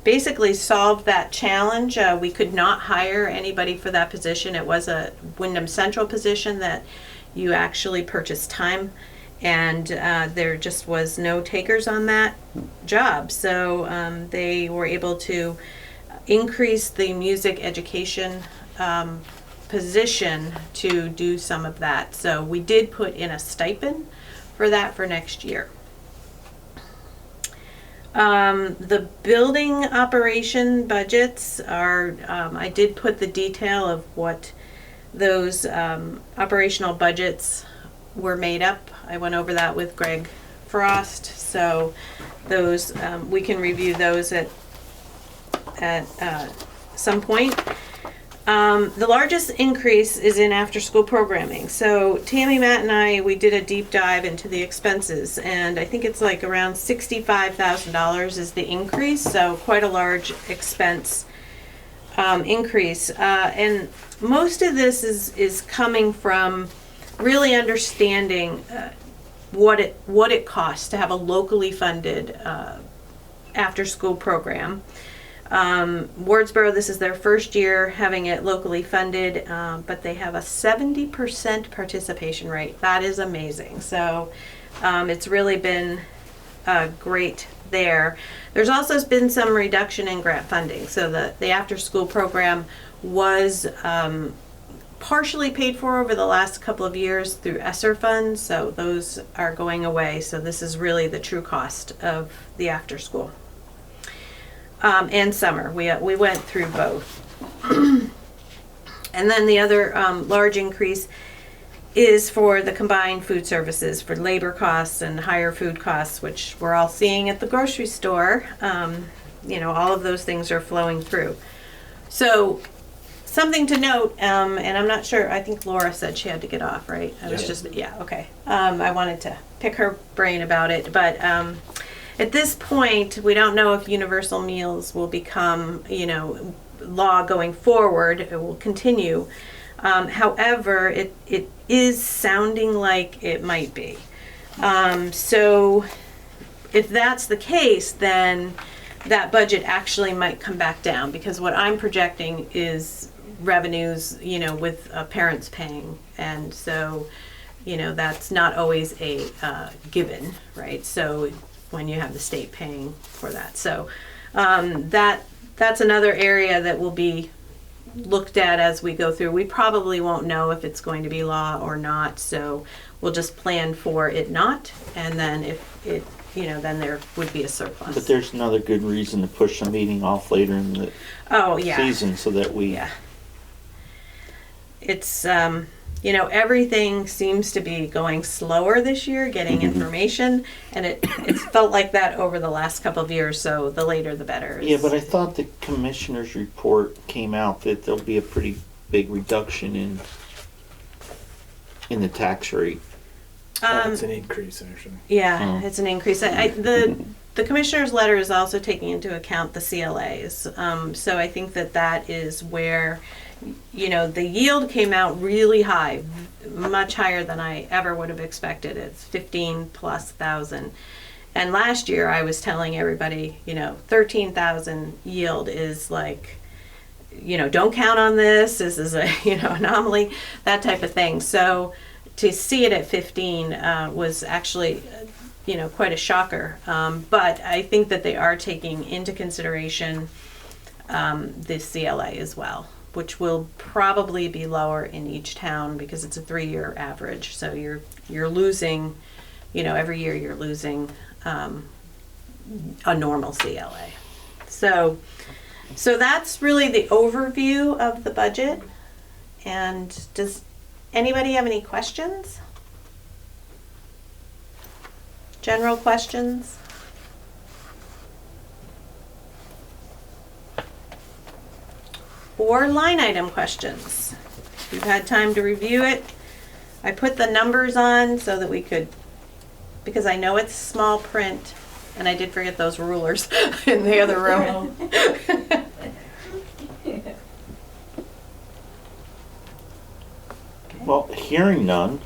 basically solved that challenge. We could not hire anybody for that position. It was a Wyndham Central position that you actually purchased time, and there just was no takers on that job. So they were able to increase the music education position to do some of that. So we did put in a stipend for that for next year. The building operation budgets are, I did put the detail of what those operational budgets were made up. I went over that with Greg Frost, so those we can review those at some point. The largest increase is in after-school programming. So Tammy, Matt, and we did a deep dive into the expenses, and I think it's like around $65,000 is the increase, so quite a large expense increase. And most of this is coming from really understanding what it costs to have a locally funded after-school program. Wardsboro, this is their first year having it locally funded, but they have a 70% participation rate. That is amazing. So it's really been great there. There's also been some reduction in grant funding. So the after-school program was partially paid for over the last couple of years through ESSER funds. So those are going away. So this is really the true cost of the after-school. And summer. We went through both. And then the other large increase is for the combined food services for labor costs and higher food costs, which we're all seeing at the grocery store. All of those things are flowing through. So something to note, and I'm not sure, I think Laura said she had to get off, right? Okay. I wanted to pick her brain about it, but at this point, we don't know if universal meals will become, law going forward. It will continue. However, it is sounding like it might be. So if that's the case, then that budget actually might come back down, because what I'm projecting is revenues, with parents paying. And so, that's not always a given, right? So when you have the state paying for that. So that's another area that will be looked at as we go through. We probably won't know if it's going to be law or not, so we'll just plan for it not, and then if it, then there would be a surplus. But there's another good reason to push the meeting off later in the season so that we... Yeah. It's, everything seems to be going slower this year, getting information, and it's felt like that over the last couple of years, so the later the better. Yeah, but I thought the commissioner's report came out that there'll be a pretty big reduction in the tax rate. It's an increase, actually. Yeah, It's an increase. The commissioner's letter is also taking into account the CLAs, so I think that is where the yield came out really high, much higher than I ever would have expected. It's 15,000+. And last year I was telling everybody, 13,000 yield is like, don't count on this. This is a, anomaly, that type of thing. So to see it at 15 was actually, quite a shocker. But I think that they are taking into consideration the CLA as well, which will probably be lower in each town because it's a 3-year average. So you're losing, every year you're losing a normal CLA. So that's really the overview of the budget. And does anybody have any questions? General questions? Or line item questions. You've had time to review it. I put the numbers on so that we could, because I know it's small print, and I did forget those rulers in the other room. Well, hearing none,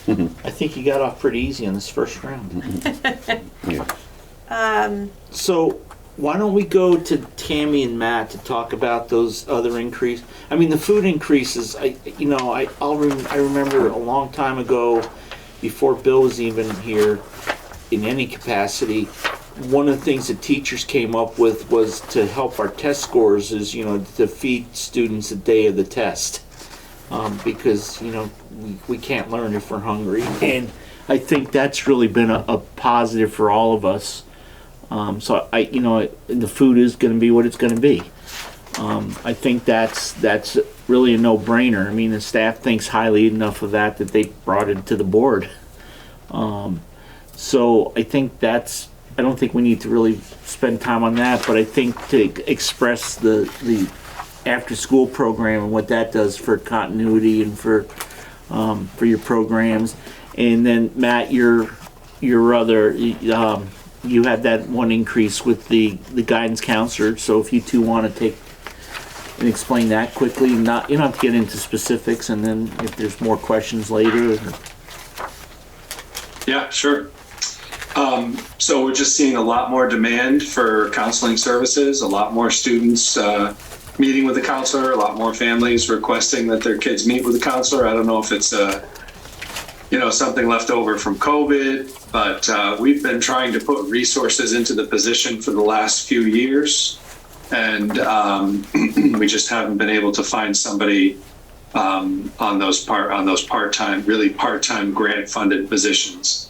I think you got off pretty easy on this first round. So why don't we go to Tammy and Matt to talk about those other increases? I mean, the food increases. I remember a long time ago, before Bill was even here in any capacity, one of the things that teachers came up with was to help our test scores is, to feed students the day of the test. Because, we can't learn if we're hungry. And I think that's really been a positive for all of us. So the food is going to be what it's going to be. I think that's really a no-brainer. I mean, the staff thinks highly enough of that they brought it to the board. So I think I don't think we need to really spend time on that, but I think to express the after-school program and what that does for continuity and for your programs. And then Matt, your other, you had that one increase with the guidance counselor. So if you two want to take and explain that quickly, you don't have to get into specifics, and then if there's more questions later. Yeah, sure. So we're just seeing a lot more demand for counseling services, a lot more students meeting with a counselor, a lot more families requesting that their kids meet with a counselor. I don't know if it's something left over from COVID, but we've been trying to put resources into the position for the last few years, and we just haven't been able to find somebody on those part-time grant-funded positions.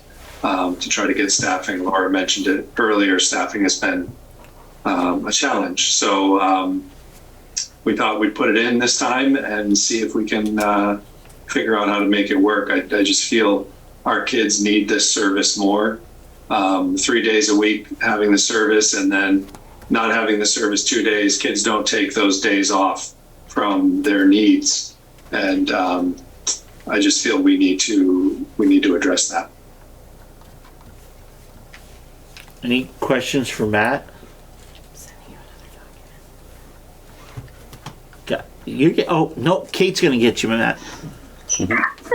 To try to get staffing. Laura mentioned it earlier, staffing has been a challenge. So we thought we'd put it in this time and see if we can figure out how to make it work. I just feel our kids need this service more. 3 days a week having the service and then not having the service 2 days, kids don't take those days off from their needs. And I just feel we need to address that. Any questions for Matt? Oh no, Kate's gonna get you, Matt.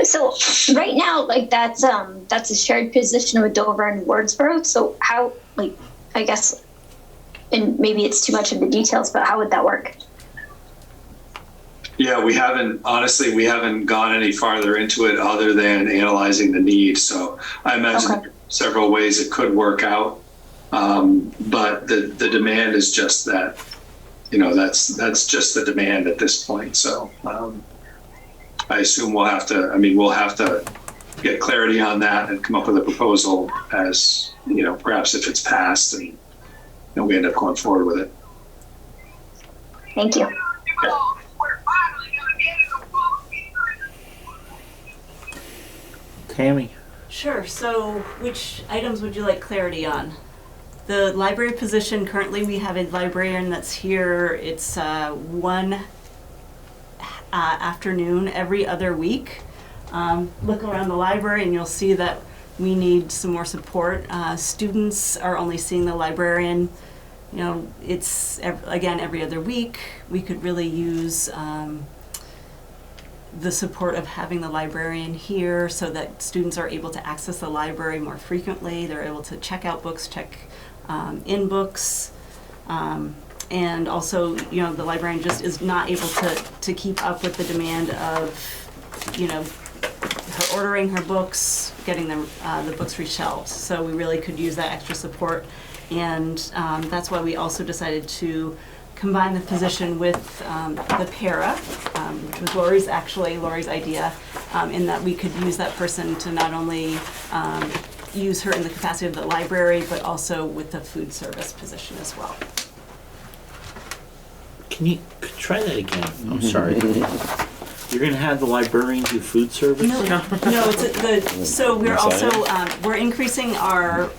So right now, that's a shared position with Dover and Wardsboro. So how, I guess, and maybe it's too much of the details, but how would that work? Yeah, we haven't gone any farther into it other than analyzing the need. So I imagine several ways it could work out. But the demand is just that, that's just the demand at this point. So I assume we'll have to get clarity on that and come up with a proposal as, perhaps if it's passed and we end up going forward with it. Thank you. Tammy. Sure. So which items would you like clarity on? The library position, currently we have a librarian that's here. It's one afternoon every other week. Look around the library and you'll see that we need some more support. Students are only seeing the librarian, it's again every other week. We could really use the support of having the librarian here so that students are able to access the library more frequently. They're able to check out books, check in books, and also, the librarian just is not able to keep up with the demand of, her ordering her books, getting them the books reshelved. So we really could use that extra support, and that's why we also decided to combine the position with the para, which was Lori's idea, in that we could use that person to not only use her in the capacity of the library, but also with the food service position as well. Can you try that again? I'm sorry. You're going to have the librarian do food service? No. So we're also we're increasing our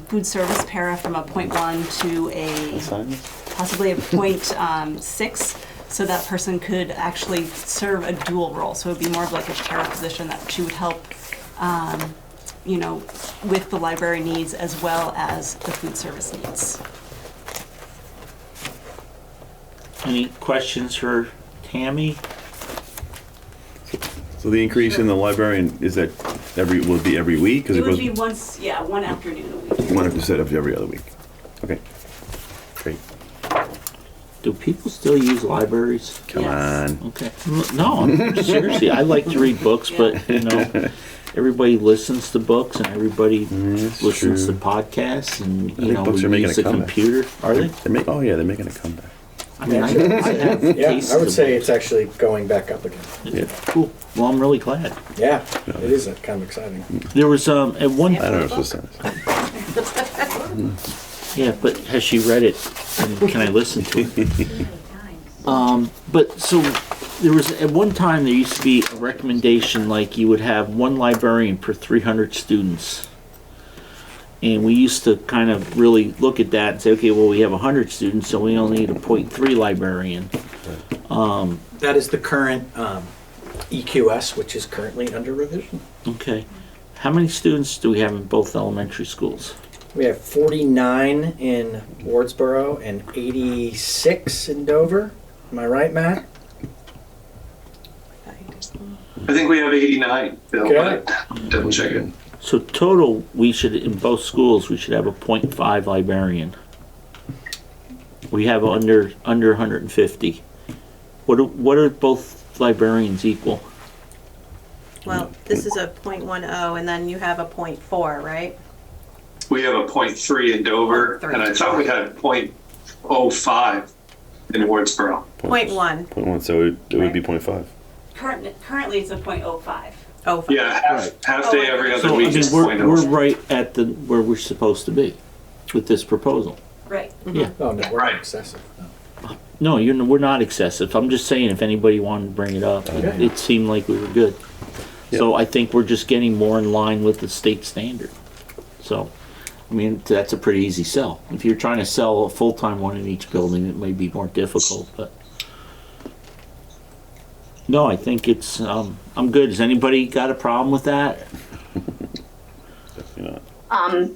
food service para from a 0.1 to possibly a 0.6, so that person could actually serve a dual role. So it would be more of like a para position that she would help, with the library needs as well as the food service needs. Any questions for Tammy? So the increase in the librarian, is that will it be every week? It would be one afternoon a week. One instead of every other week. Okay, great. Do people still use libraries? Come on. Okay. No, seriously, I like to read books, but everybody listens to books and everybody listens to podcasts, and we use the computer. Are they? They're making a comeback. I mean, I have cases I would of say books. it's actually going back up again. Yeah. Cool. Well, I'm really glad. Yeah, it is kind of exciting. There was at one. I don't know what to say. Yeah, but has she read it? And can I listen to it? But so there was at one time there used to be a recommendation like you would have one librarian per 300 students. And we used to kind of really look at that and say, okay, well, we have 100 students, so we only need a 0.3 librarian. That is the current EQS, which is currently under revision. Okay. How many students do we have in both elementary schools? We have 49 in Wardsboro and 86 in Dover. Am I right, Matt? I think we have 89, Bill, Okay. but double check it. So total, we should, in both schools, we should have a 0.5 librarian. We have under 150. What are both librarians equal? Well, this is a .10, and then you have a .4, right? We have a 0.3 in Dover, 0.3. and I thought we had 0.05 in Wardsboro. .1. 0.1, so it would be 0.5. Currently, it's a .05. Oh, Yeah, half day every other So I week mean, is we're 0.05. right at where we're supposed to be with this proposal. Right. Yeah. Oh, no, we're Right. not excessive. No. No, we're not excessive. I'm just saying if anybody wanted to bring it up, Okay. it seemed like we were good. So I think we're just getting more in line with the state standard. So, I mean, that's a pretty easy sell. If you're trying to sell a full-time one in each building, it may be more difficult, but. No, I think it's, I'm good. Has anybody got a problem with that? Definitely not.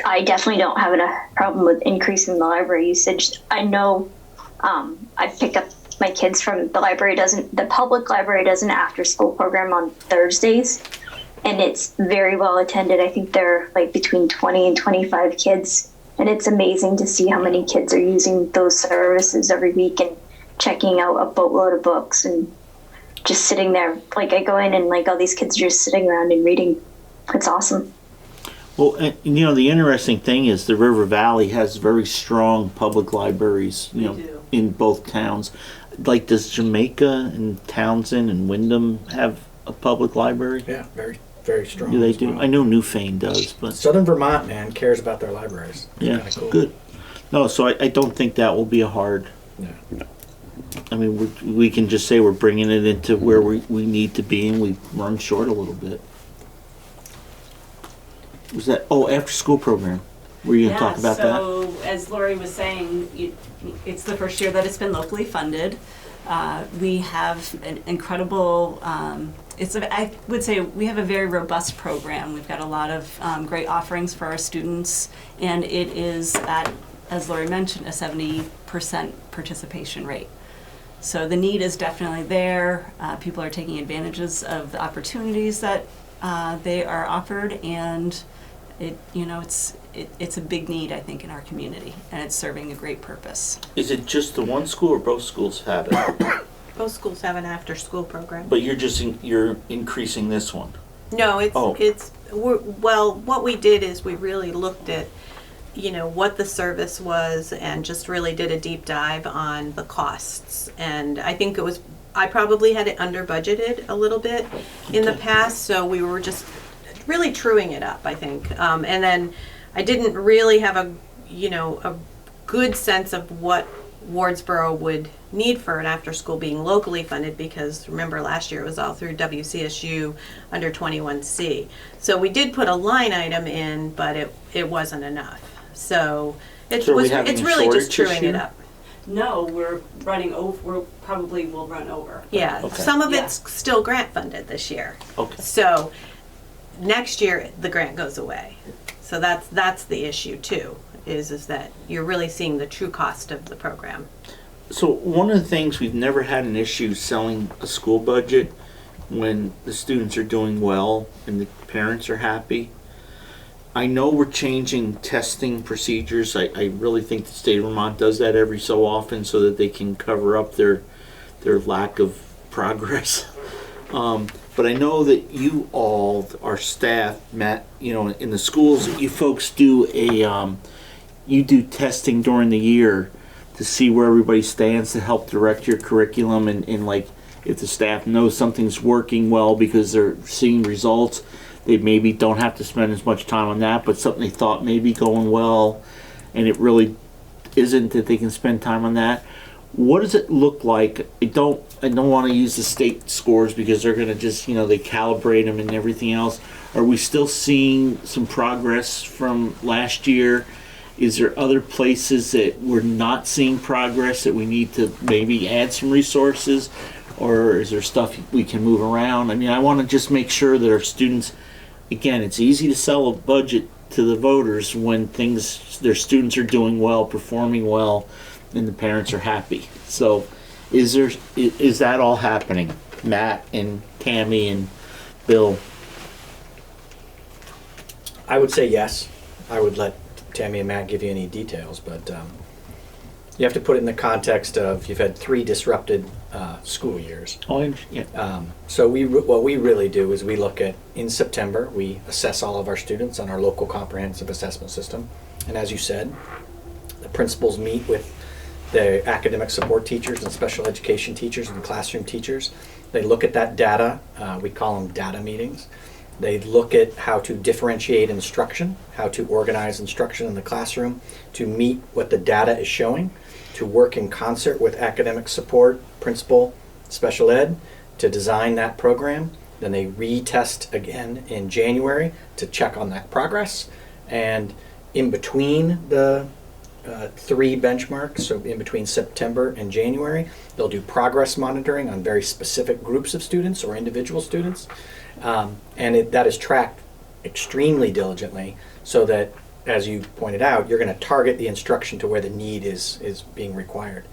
I definitely don't have a problem with increasing the library usage. I know I pick up my kids from the public library does an after school program on Thursdays, and it's very well attended. I think there are like between 20 and 25 kids, and it's amazing to see how many kids are using those services every week and checking out a boatload of books and just sitting there. Like I go in and like all these kids are just sitting around and reading. It's awesome. Well, and, the interesting thing is the River Valley has very strong public libraries, do. in both towns. Like, does Jamaica and Townsend and Wyndham have a public library? Yeah, very, very strong. Do they as do? well. I know Newfane does, but Southern Vermont, man, cares about their libraries. It's yeah, kinda cool. good. No, so I don't think that will be a hard. Yeah. I mean, we can just say we're bringing it into where we need to be, and we run short a little bit. Was that after school program? Were you gonna talk about that? So as Lori was saying, it's the first year that it's been locally funded. We have an incredible, I would say we have a very robust program. We've got a lot of great offerings for our students, and it is at, as Lori mentioned, a 70% participation rate. So the need is definitely there. People are taking advantages of the opportunities that they are offered, and it's a big need, I think, in our community, and it's serving a great purpose. Is it just the one school, or both schools have it? Both schools have an after-school program. But you're increasing this one. No, Oh. what we did is we really looked at, what the service was and just really did a deep dive on the costs. And I think I probably had it under budgeted a little bit in the past, so we were just really truing it up, I think. And then I didn't really have a good sense of what Wardsboro would need for an after school being locally funded, because remember last year it was all through WCSU under 21C. So we did put a line item in, but it wasn't enough. So So are we having it's a really just shortage this truing year? it up. No, we're running over, probably will run over. Yeah, Okay. some of Yeah. it's still grant funded this year. Okay. So next year the grant goes away. So that's the issue too, is that you're really seeing the true cost of the program. So one of the things, we've never had an issue selling a school budget when the students are doing well and the parents are happy. I know we're changing testing procedures. I really think the state of Vermont does that every so often so that they can cover up their lack of progress. But I know that you all, our staff, Matt, in the schools, you folks do you do testing during the year to see where everybody stands, to help direct your curriculum, and like if the staff knows something's working well because they're seeing results, they maybe don't have to spend as much time on that, but something they thought may be going well and it really isn't, that they can spend time on that. what does it look like? I don't want to use the state scores because they're going to just, they calibrate them and everything else. Are we still seeing some progress from last year? Is there other places that we're not seeing progress that we need to maybe add some resources? Or is there stuff we can move around? I mean, I want to just make sure that our students, again, it's easy to sell a budget to the voters when their students are doing well, performing well, and the parents are happy. So is that all happening? Matt and Tammy and Bill? I would say yes. I would let Tammy and Matt give you any details, but you have to put it in the context of you've had 3 disrupted school years. Oh, yeah. So what we really do is we look at, in September, we assess all of our students on our local comprehensive assessment system. And as you said, the principals meet with the academic support teachers and special education teachers and classroom teachers. They look at that data. We call them data meetings. They look at how to differentiate instruction, how to organize instruction in the classroom, to meet what the data is showing, to work in concert with academic support, principal, special ed, to design that program. Then they retest again in January to check on that progress. And in between the 3 benchmarks, so in between September and January, they'll do progress monitoring on very specific groups of students or individual students. And that is tracked extremely diligently so that, as you pointed out, you're going to target the instruction to where the need is being required.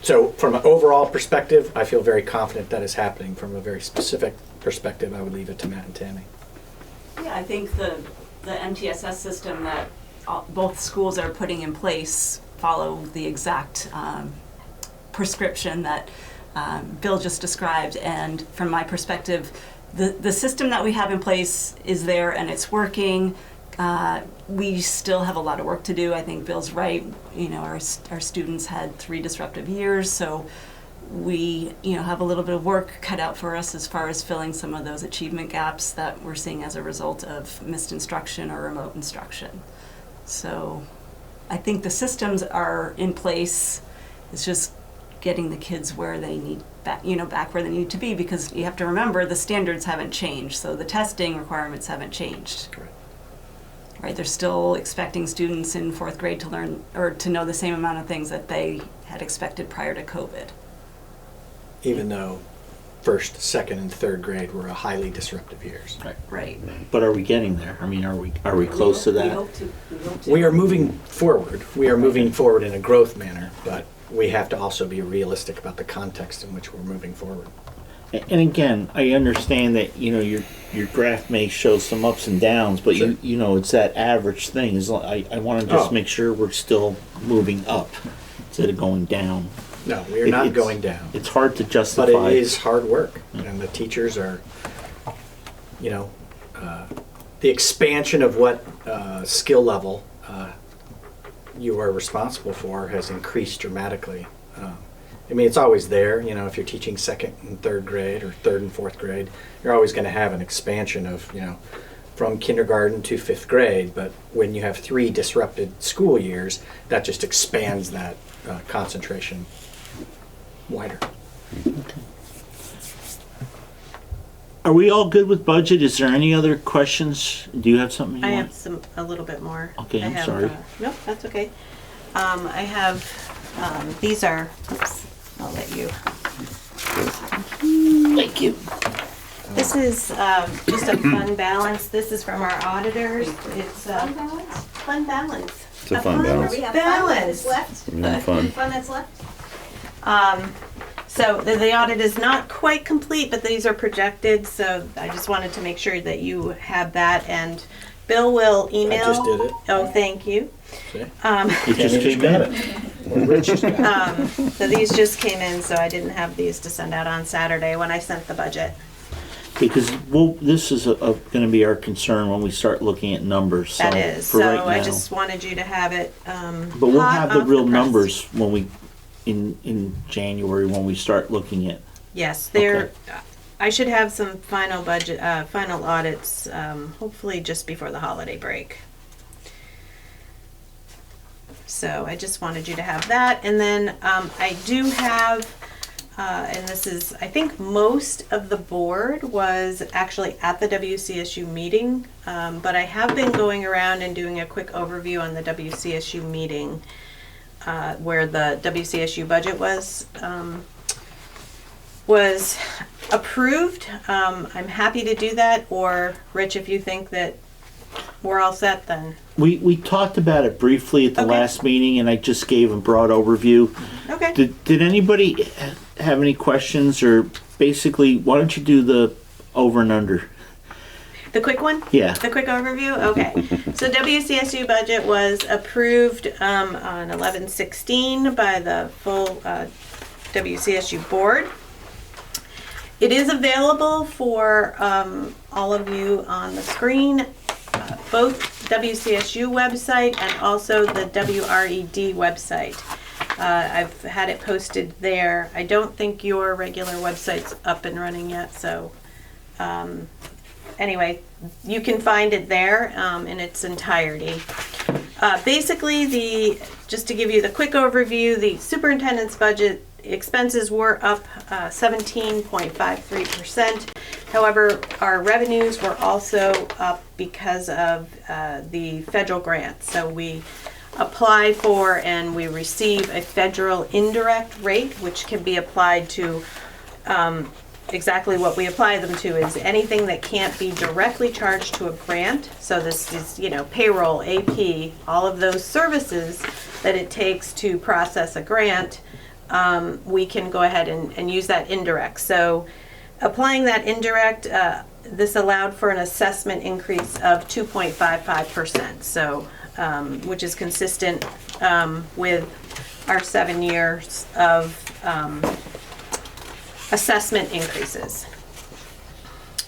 So from an overall perspective, I feel very confident that is happening. From a very specific perspective, I would leave it to Matt and Tammy. Yeah, I think the MTSS system that both schools are putting in place follow the exact prescription that Bill just described. And from my perspective, the system that we have in place is there and it's working. We still have a lot of work to do. I think Bill's right. Our students had 3 disruptive years, so we have a little bit of work cut out for us as far as filling some of those achievement gaps that we're seeing as a result of missed instruction or remote instruction. So I think the systems are in place. It's just getting the kids where they need back where they need to be, because you have to remember the standards haven't changed, so the testing requirements haven't changed. Correct. Right, they're still expecting students in 4th grade to learn or to know the same amount of things that they had expected prior to COVID. Even though 1st, 2nd, and 3rd grade were highly disruptive years. Right. But are we getting there? I mean, are we close to that? We hope to. We are moving forward. We are moving forward in a growth manner, but we have to also be realistic about the context in which we're moving forward. And again, I understand that your graph may show some ups and downs, but Sure. it's that average thing. I want to just make sure we're still moving up instead of going down. No, we are not going down. It's hard to justify. But it is hard work, and the teachers are, the expansion of what skill level you are responsible for has increased dramatically. It's always there. If you're teaching 2nd and 3rd grade or 3rd and 4th grade, you're always going to have an expansion of, from kindergarten to 5th grade. But when you have 3 disrupted school years, that just expands that concentration wider. Are we all good with budget? Is there any other questions? Do you have something you I want? have a little bit more. Okay, I'm sorry. Nope, that's okay. I have, these are, oops, I'll let you. Thank you. This is just a fund balance. This is from our auditors. It's fund balance? Fund balance. It's a fun balance. Balance. We're having fun. Fun that's left. So the audit is not quite complete, but these are projected, so I just wanted to make sure that you have that, and Bill will email. I just did it. Oh, thank you. See? You just came in. Rich has got it. So these just came in, so I didn't have these to send out on Saturday when I sent the budget. Because this is going to be our concern when we start looking at numbers. That is, for so right I now. just wanted you to have it. But we'll hot have the off real press. numbers when we, in January, when we start looking at. Yes, there. I should have some final budget, final audits, hopefully just before the holiday break. So I just wanted you to have that. And then I do have, and this is, I think most of the board was actually at the WCSU meeting, but I have been going around and doing a quick overview on the WCSU meeting where the WCSU budget was approved. I'm happy to do that, or Rich, if you think that we're all set, then. We talked about it briefly at the Okay. last meeting, and I just gave a broad overview. Okay. Did anybody have any questions, or basically, why don't you do the over and under? The quick one? Yeah. The quick overview? Okay. So WCSU budget was approved on 11/16 by the full WCSU board. It is available for all of you on the screen, both WCSU website and also the WRED website. I've had it posted there. I don't think your regular website's up and running yet, so anyway, you can find it there in its entirety. Basically, just to give you the quick overview, the superintendent's budget expenses were up 17.53%. However, our revenues were also up because of the federal grant. So we apply for and we receive a federal indirect rate, which can be applied to exactly what we apply them to is anything that can't be directly charged to a grant. So this is, payroll, AP, all of those services that it takes to process a grant. We can go ahead and use that indirect. So applying that indirect, this allowed for an assessment increase of 2.55%. So, which is consistent with our 7 years of assessment increases.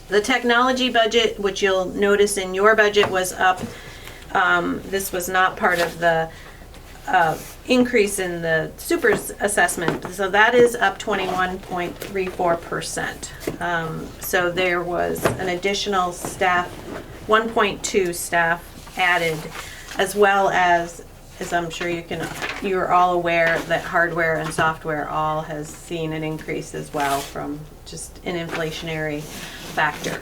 The technology budget, which you'll notice in your budget, was up. This was not part of the increase in the super's assessment. So that is up 21.34%. So there was an additional staff, 1.2 staff added, as well as I'm sure you're all aware that hardware and software all has seen an increase as well from just an inflationary factor.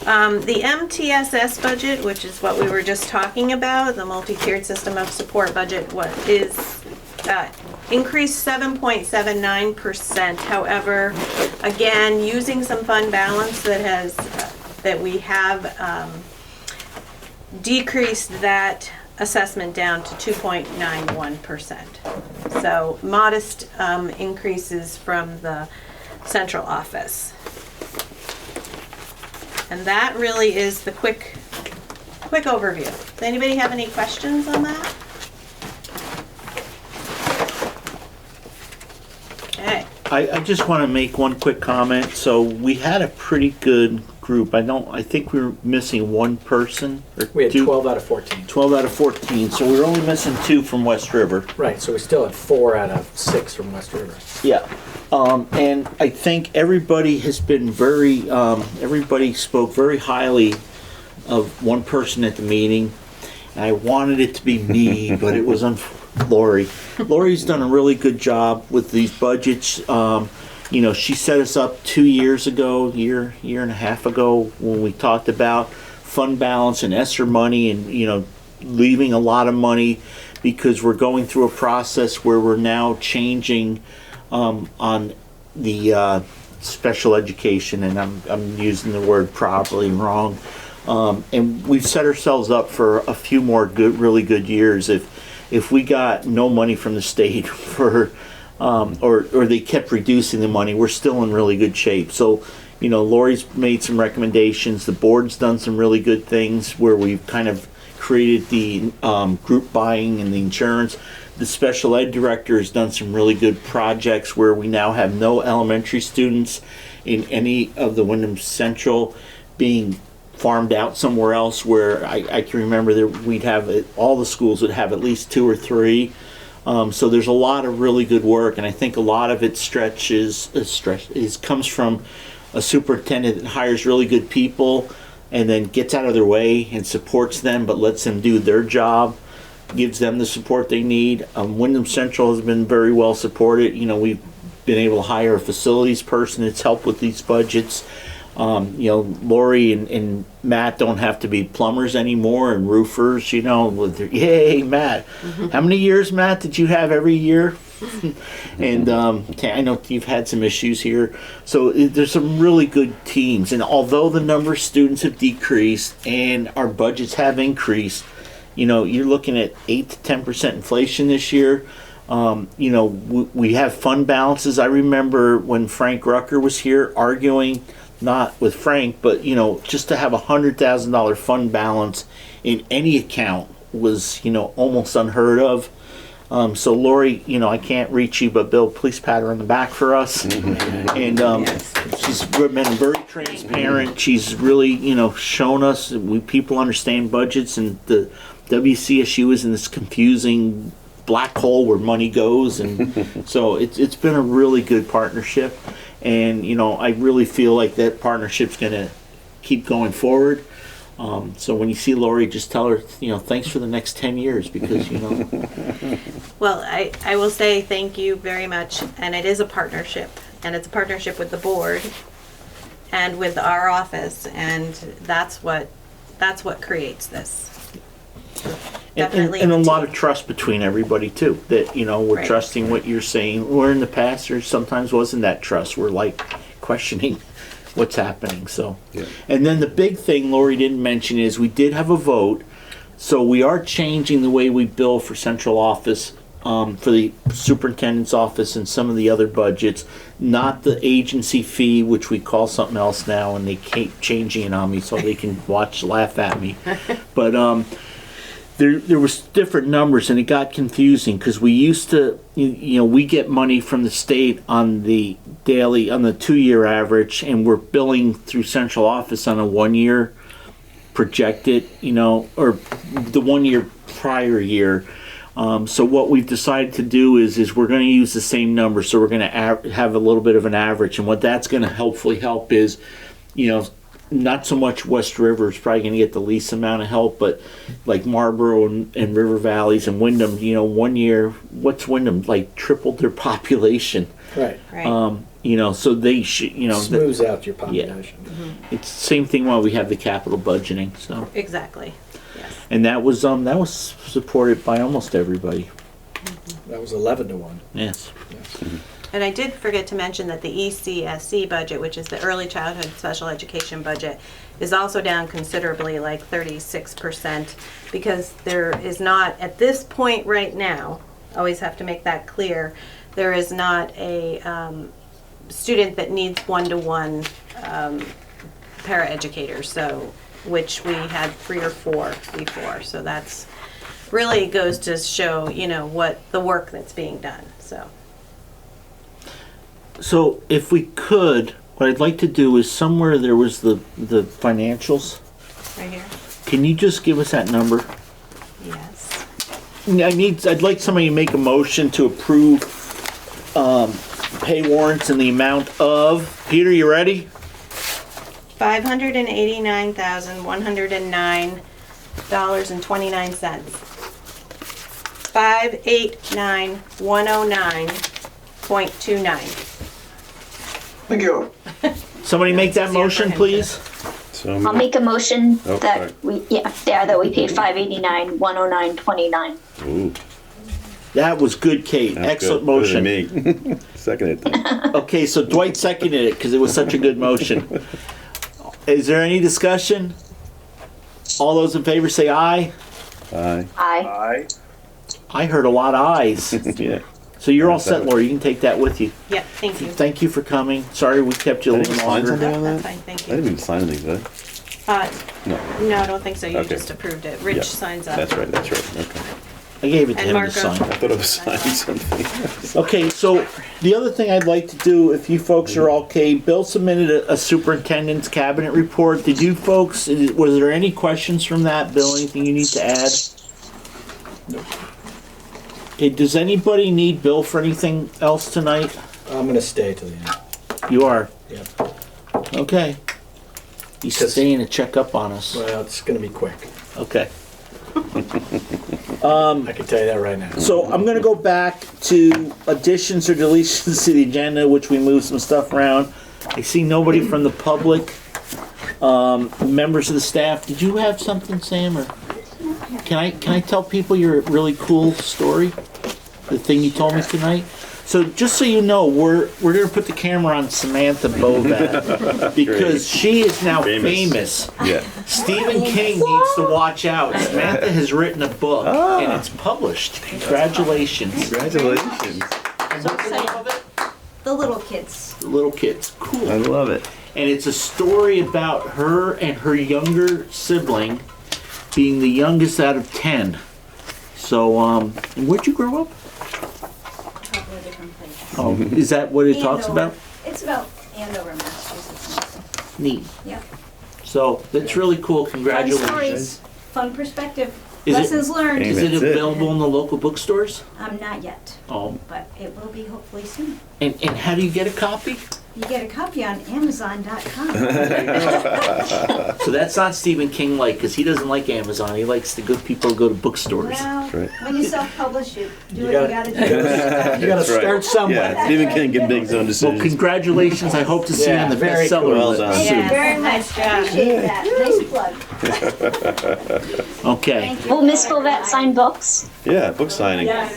The MTSS budget, which is what we were just talking about, the multi-tiered system of support budget, is increased 7.79%. However, again, using some fund balance that we have decreased that assessment down to 2.91%. So modest increases from the central office. And that really is the quick overview. Does anybody have any questions on that? Okay. I just want to make one quick comment. So we had a pretty good group. I think we were missing one person. Or We had two, 12 out of 14. 12 out of 14. So we were only missing 2 from West River. Right, so we still had 4 out of 6 from West River. Yeah. And I think everybody has been everybody spoke very highly of one person at the meeting. And I wanted it to be me, but it was Lori. Lori's done a really good job with these budgets. She set us up 2 years ago, year and a half ago, when we talked about fund balance and ESSER money and, leaving a lot of money because we're going through a process where we're now changing on the special education, and I'm using the word probably wrong. And we've set ourselves up for a few more really good years. If we got no money from the state for, or they kept reducing the money, we're still in really good shape. So, Lori's made some recommendations. The board's done some really good things where we've kind of created the group buying and the insurance. The special ed director has done some really good projects where we now have no elementary students in any of the Wyndham Central being farmed out somewhere else, where I can remember that we'd have all the schools would have at least 2 or 3. So there's a lot of really good work, and I think a lot of it comes from a superintendent that hires really good people and then gets out of their way and supports them but lets them do their job. gives them the support they need. Wyndham Central has been very well supported. You know, we've been able to hire a facilities person that's helped with these budgets. You know, Lori and Matt don't have to be plumbers anymore and roofers, you know, with their, yay, Matt. How many years, Matt, did you have every year? And I know you've had some issues here. So there's some really good teams. And although the number of students have decreased and our budgets have increased, you know, you're looking at 8 to 10% inflation this year. You know, we have fund balances. I remember when Frank Rucker was here arguing, not with Frank, but, you know, just to have $100,000 fund balance in any account was, you know, almost unheard of. So Lori, you know, I can't reach you, but Bill, please pat her on the back for us. And she's been very transparent. She's really, you know, shown us people understand budgets, and the WCSU is in this confusing black hole where money goes, and so it's been a really good partnership. And, you know, I really feel like that partnership's going to keep going forward. So when you see Lori, just tell her, you know, thanks for the next 10 years because, you know. Well, I will say thank you very much. And it is a partnership. And it's a partnership with the board and with our office. And that's what creates this. Definitely. And a lot of trust between everybody too, that, you know, we're Right. trusting what you're saying. Where in the past there sometimes wasn't that trust. We're like questioning what's happening. So, Yeah. And then the big thing Lori didn't mention is we did have a vote. So we are changing the way we bill for central office, for the superintendent's office and some of the other budgets, not the agency fee, which we call something else now, and they keep changing it on me so they can laugh at me. But there was different numbers, and it got confusing because we used to, you know, we get money from the state on the daily, on the 2-year average, and we're billing through central office on a 1-year projected, you know, or the 1 year prior year. So what we've decided to do is we're going to use the same number, so we're going to have a little bit of an average, and what that's going to hopefully help is, you know, not so much West River is probably going to get the least amount of help, but like Marlboro and River Valleys and Wyndham, you know, 1 year, what's Wyndham, like tripled their population. Right. Right. You know, so they should, you know. Smooths out your population. It's the same thing while we have the capital budgeting, so. Exactly. Yes. And that was supported by almost everybody. That was 11 to 1. Yes. And I did forget to mention that the ECSC budget, which is the early childhood special education budget, is also down considerably, like 36%, because there is not, at this point right now, always have to make that clear, there is not a student that needs one-to-one paraeducators, so, which we had 3 or 4 before. So that's really goes to show, you know, what the work that's being done, so. So if we could, what I'd like to do is somewhere there was the financials. Right here? Can you just give us that number? Yes. I'd like somebody to make a motion to approve pay warrants in the amount of, Peter, you ready? $589,109.29. 589,109.29. Thank you. Somebody make that motion, please. So I'll make a motion Oh, that sorry. that we pay $589,109.29. Ooh, That was good, Kate. that's Excellent good. Better motion. than me. Second it then. Okay, so Dwight seconded it because it was such a good motion. Is there any discussion? All those in favor say aye. Aye. Aye. I heard a lot of ayes. Yeah. So you're all set, Laura. You can take that with you. Yeah, thank you. Thank you for coming. Sorry we kept you a I little didn't sign longer. something on That's that? fine, thank I didn't you. even sign anything, did No, I don't think so. You Okay. just approved it. Rich Yeah. signs I? up. That's right, that's right. Okay. I gave it to And him Marco. to sign. I thought I was signing something. Okay, so the other thing I'd like to do, if you folks are okay, Bill submitted a superintendent's cabinet report. Did you folks, was there any questions from that, Bill? Anything you need to add? Nope. Okay, does anybody need Bill for anything else tonight? I'm going to stay to the end. You are? Yeah. Okay. He's staying to check up on us. Well, it's going to be quick. Okay. I can tell you that right now. So I'm going to go back to additions or deletions to the agenda, which we moved some stuff around. I see nobody from the public. Members of the staff, did you have something, Sam? Or can I tell people your really cool story? The thing you told me tonight. So just so you know, we're going to put the camera on Samantha Bovat because she is now famous. Yeah. Stephen King needs to watch out. Samantha has written a book and it's published. Congratulations. Congratulations. And what's the name of it? The Little Kids. The Little Kids. Cool. I love it. And it's a story about her and her younger sibling being the youngest out of 10. So, and where'd you grow up? A couple of different places. Oh, is that what it talks about? It's about Andover, Massachusetts. Neat. Yep. So, that's really cool. Fun Congratulations. stories, fun perspective, Is it- lessons learned. Is it That's it. available in the local bookstores? Not yet, Oh. but it will be hopefully soon. And how do you get a copy? You get a copy on Amazon.com. So that's not Stephen King like, because he doesn't like Amazon. He likes the good people who go to bookstores. Well, right. when you self-publish, you do what gotta- you gotta do. You gotta That's right. start somewhere. Yeah, Stephen King can make his own Well, decisions. congratulations. I hope to see you Yeah, on the very bestseller cool. Well list done. Thank soon. you very much. Appreciate that. Nice plug. Okay. Thank you. Will Miss Bovette sign books? Yeah, book signing. Are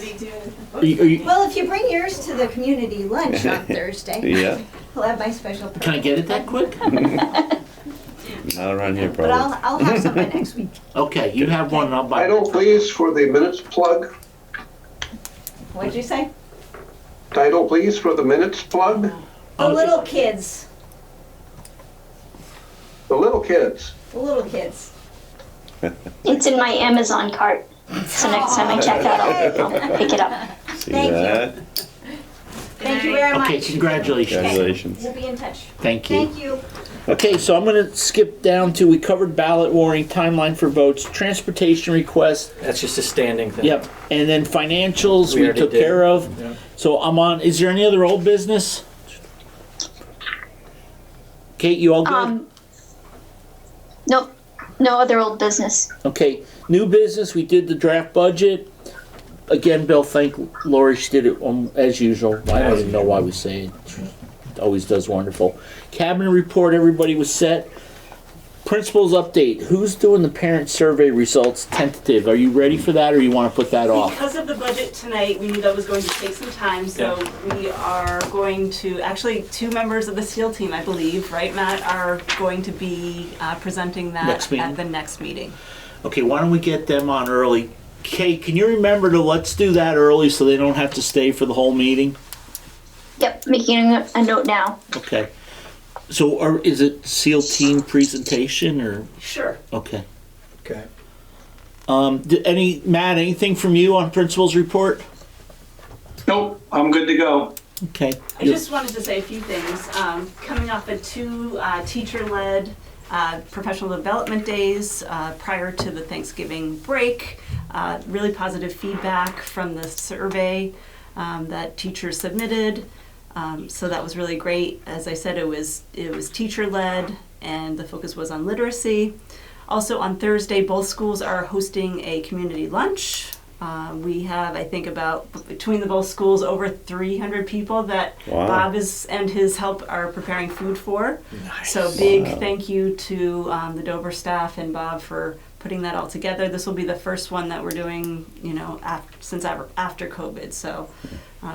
you- Well, if you bring yours to the community lunch on Thursday, Yeah, we'll have my special. can I get it that quick? not around here But probably. I'll have some by next week. Okay, you have one and I'll buy Title, one. please, for the minutes plug. What'd you say? Title, please, for the minutes plug. The Little Kids. The Little Kids. The Little Kids. It's in my Amazon cart. So next time I check out, I'll pick it up. See Thank you. that? Thank you very much. Okay, congratulations. Congratulations. We'll be in touch. Thank you. Thank you. Okay, so I'm going to skip down to, we covered ballot warning, timeline for votes, transportation request, That's just a standing thing. yep, and then financials We we already took did. care of. Yeah. So I'm on, is there any other old business? Kate, you all good? Nope, no other old business. Okay, new business, we did the draft budget. Again, Bill, thank Lori, she did it as usual. I don't even know why we say it. She always does wonderful. Cabinet report, everybody was set. Principals update, who's doing the parent survey results tentative? Are you ready for that or you want to put that off? Because of the budget tonight, we knew that was going to take some time, so we are going to, actually, 2 members of the SEAL team, I believe, right, Matt, are going to be presenting that Next meeting. at the next meeting. Okay, why don't we get them on early? Kate, can you remember to let's do that early so they don't have to stay for the whole meeting? Yep, making a note now. Okay. So is it SEAL team presentation or? Sure. Okay. Okay. Matt, anything from you on principal's report? Nope, I'm good to go. Okay. I just wanted to say a few things. Coming off of 2 teacher-led professional development days prior to the Thanksgiving break, really positive feedback from the survey that teachers submitted. So that was really great. As I said, it was teacher-led, and the focus was on literacy. Also on Thursday, both schools are hosting a community lunch. We have, I think, about between the both schools over 300 people that Wow. Bob and his help are preparing food for. Nice. So big thank you to the Dover staff and Bob for putting that all together. This will be the first one that we're doing, since after COVID. So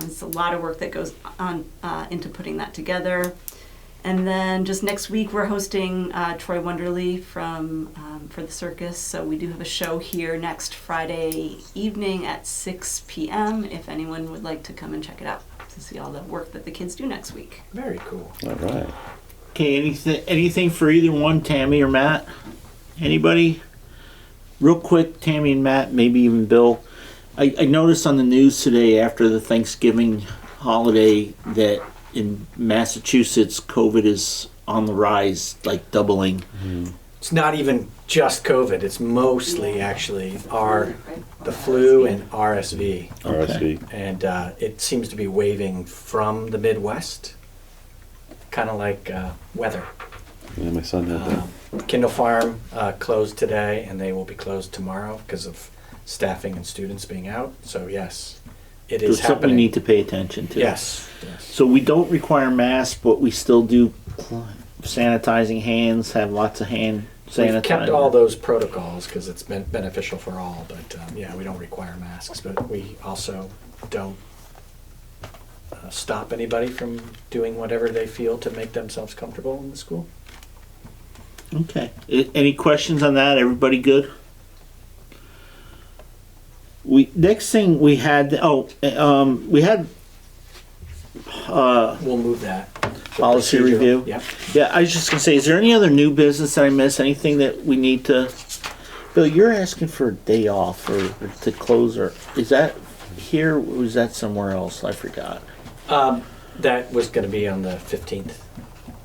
it's a lot of work that goes on into putting that together. And then just next week, we're hosting Troy Wonderly for the circus. So we do have a show here next Friday evening at 6 p.m. if anyone would like to come and check it out to see all the work that the kids do next week. Very cool. All right. Okay, anything for either one, Tammy or Matt? Anybody? Real quick, Tammy and Matt, maybe even Bill. I noticed on the news today after the Thanksgiving holiday that in Massachusetts, COVID is on the rise, like doubling. It's not even just COVID. It's mostly actually the flu and RSV. RSV. And it seems to be waving from the Midwest, kind of like weather. Yeah, my son had that. Kindle Farm closed today, and they will be closed tomorrow because of staffing and students being out. So yes, it There's is something happening. we need to pay attention to. Yes. So we don't require masks, but we still do sanitizing hands, have lots of hand sanitizer. We've kept all those protocols because it's been beneficial for all, but yeah, we don't require masks, but we also don't stop anybody from doing whatever they feel to make themselves comfortable in the school. Okay. Any questions on that? Everybody good? Next thing we had, we had We'll move that. The policy procedural, review. Yep. Yeah, I was just gonna say, is there any other new business that I missed? Anything that we need to? Bill, you're asking for a day off or to close, or is that here? Or was that somewhere else? I forgot. That was going to be on the 15th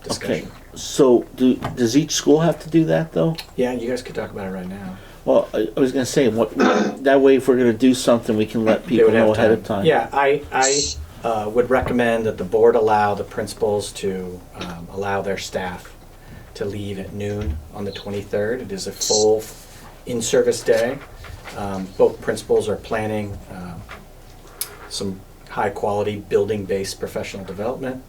discussion. Okay. So does each school have to do that though? Yeah, you guys could talk about it right now. Well, I was gonna say, that way if we're gonna do something, we can let They people would have know ahead of time. Yeah, I would recommend that the board allow the principals to allow their staff to leave at noon on the 23rd. It is a full in-service day. Both principals are planning some high-quality building-based professional development.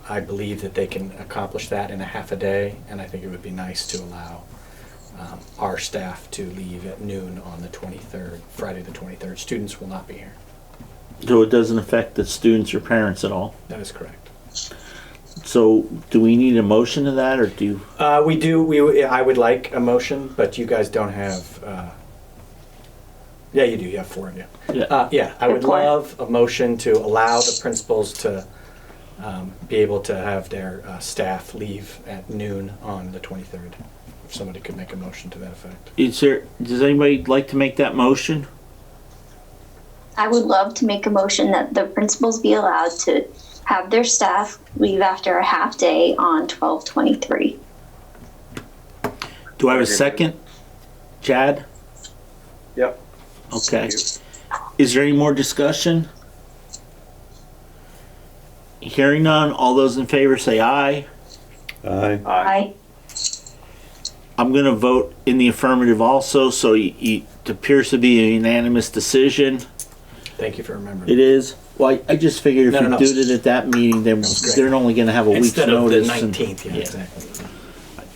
I believe that they can accomplish that in a half a day, and I think it would be nice to allow our staff to leave at noon on the 23rd, Friday the 23rd. Students will not be here. So it doesn't affect the students or parents at all? That is correct. So do we need a motion to that, or do? We do. I would like a motion, but you guys don't have. Yeah, you do. You have 4 of you. Yeah. Yeah, I would love a motion to allow the principals to be able to have their staff leave at noon on the 23rd. If somebody could make a motion to that effect. Does anybody like to make that motion? I would love to make a motion that the principals be allowed to have their staff leave after a half day on 12/23. Do I have a second? Chad? Yep. Okay. Is there any more discussion? Hearing none, all those in favor say aye. Aye. Aye. I'm going to vote in the affirmative also, so it appears to be a unanimous decision. Thank you for remembering. It is. Well, I just figured if No. we did it at that meeting, then great. they're only going to have a week's Instead of the notice. 19th, yeah, yeah. exactly.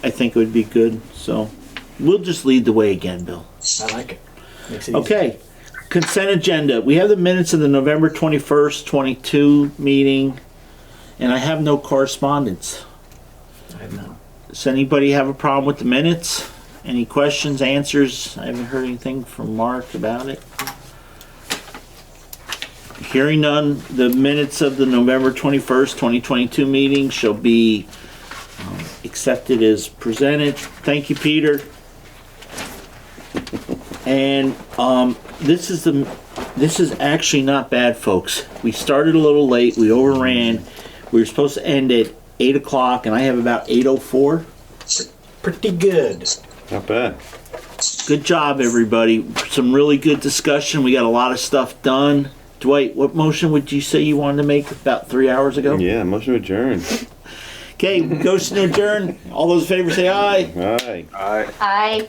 I think it would be good. So we'll just lead the way again, Bill. I like it. Makes it easy. Okay. Consent agenda. We have the minutes of the November 21st, 22 meeting, and I have no correspondence. I have none. Does anybody have a problem with the minutes? Any questions, answers? I haven't heard anything from Mark about it. Hearing none, the minutes of the November 21st, 2022 meeting shall be accepted as presented. Thank you, Peter. And this is actually not bad, folks. We started a little late. We overran. We were supposed to end at 8 o'clock, and I have about 8:04. Pretty good. Not bad. Good job, everybody. Some really good discussion. We got a lot of stuff done. Dwight, what motion would you say you wanted to make about 3 hours ago? Yeah, motion to adjourn. Okay, motion to adjourn. All those in favor say aye. Aye. Aye. Aye.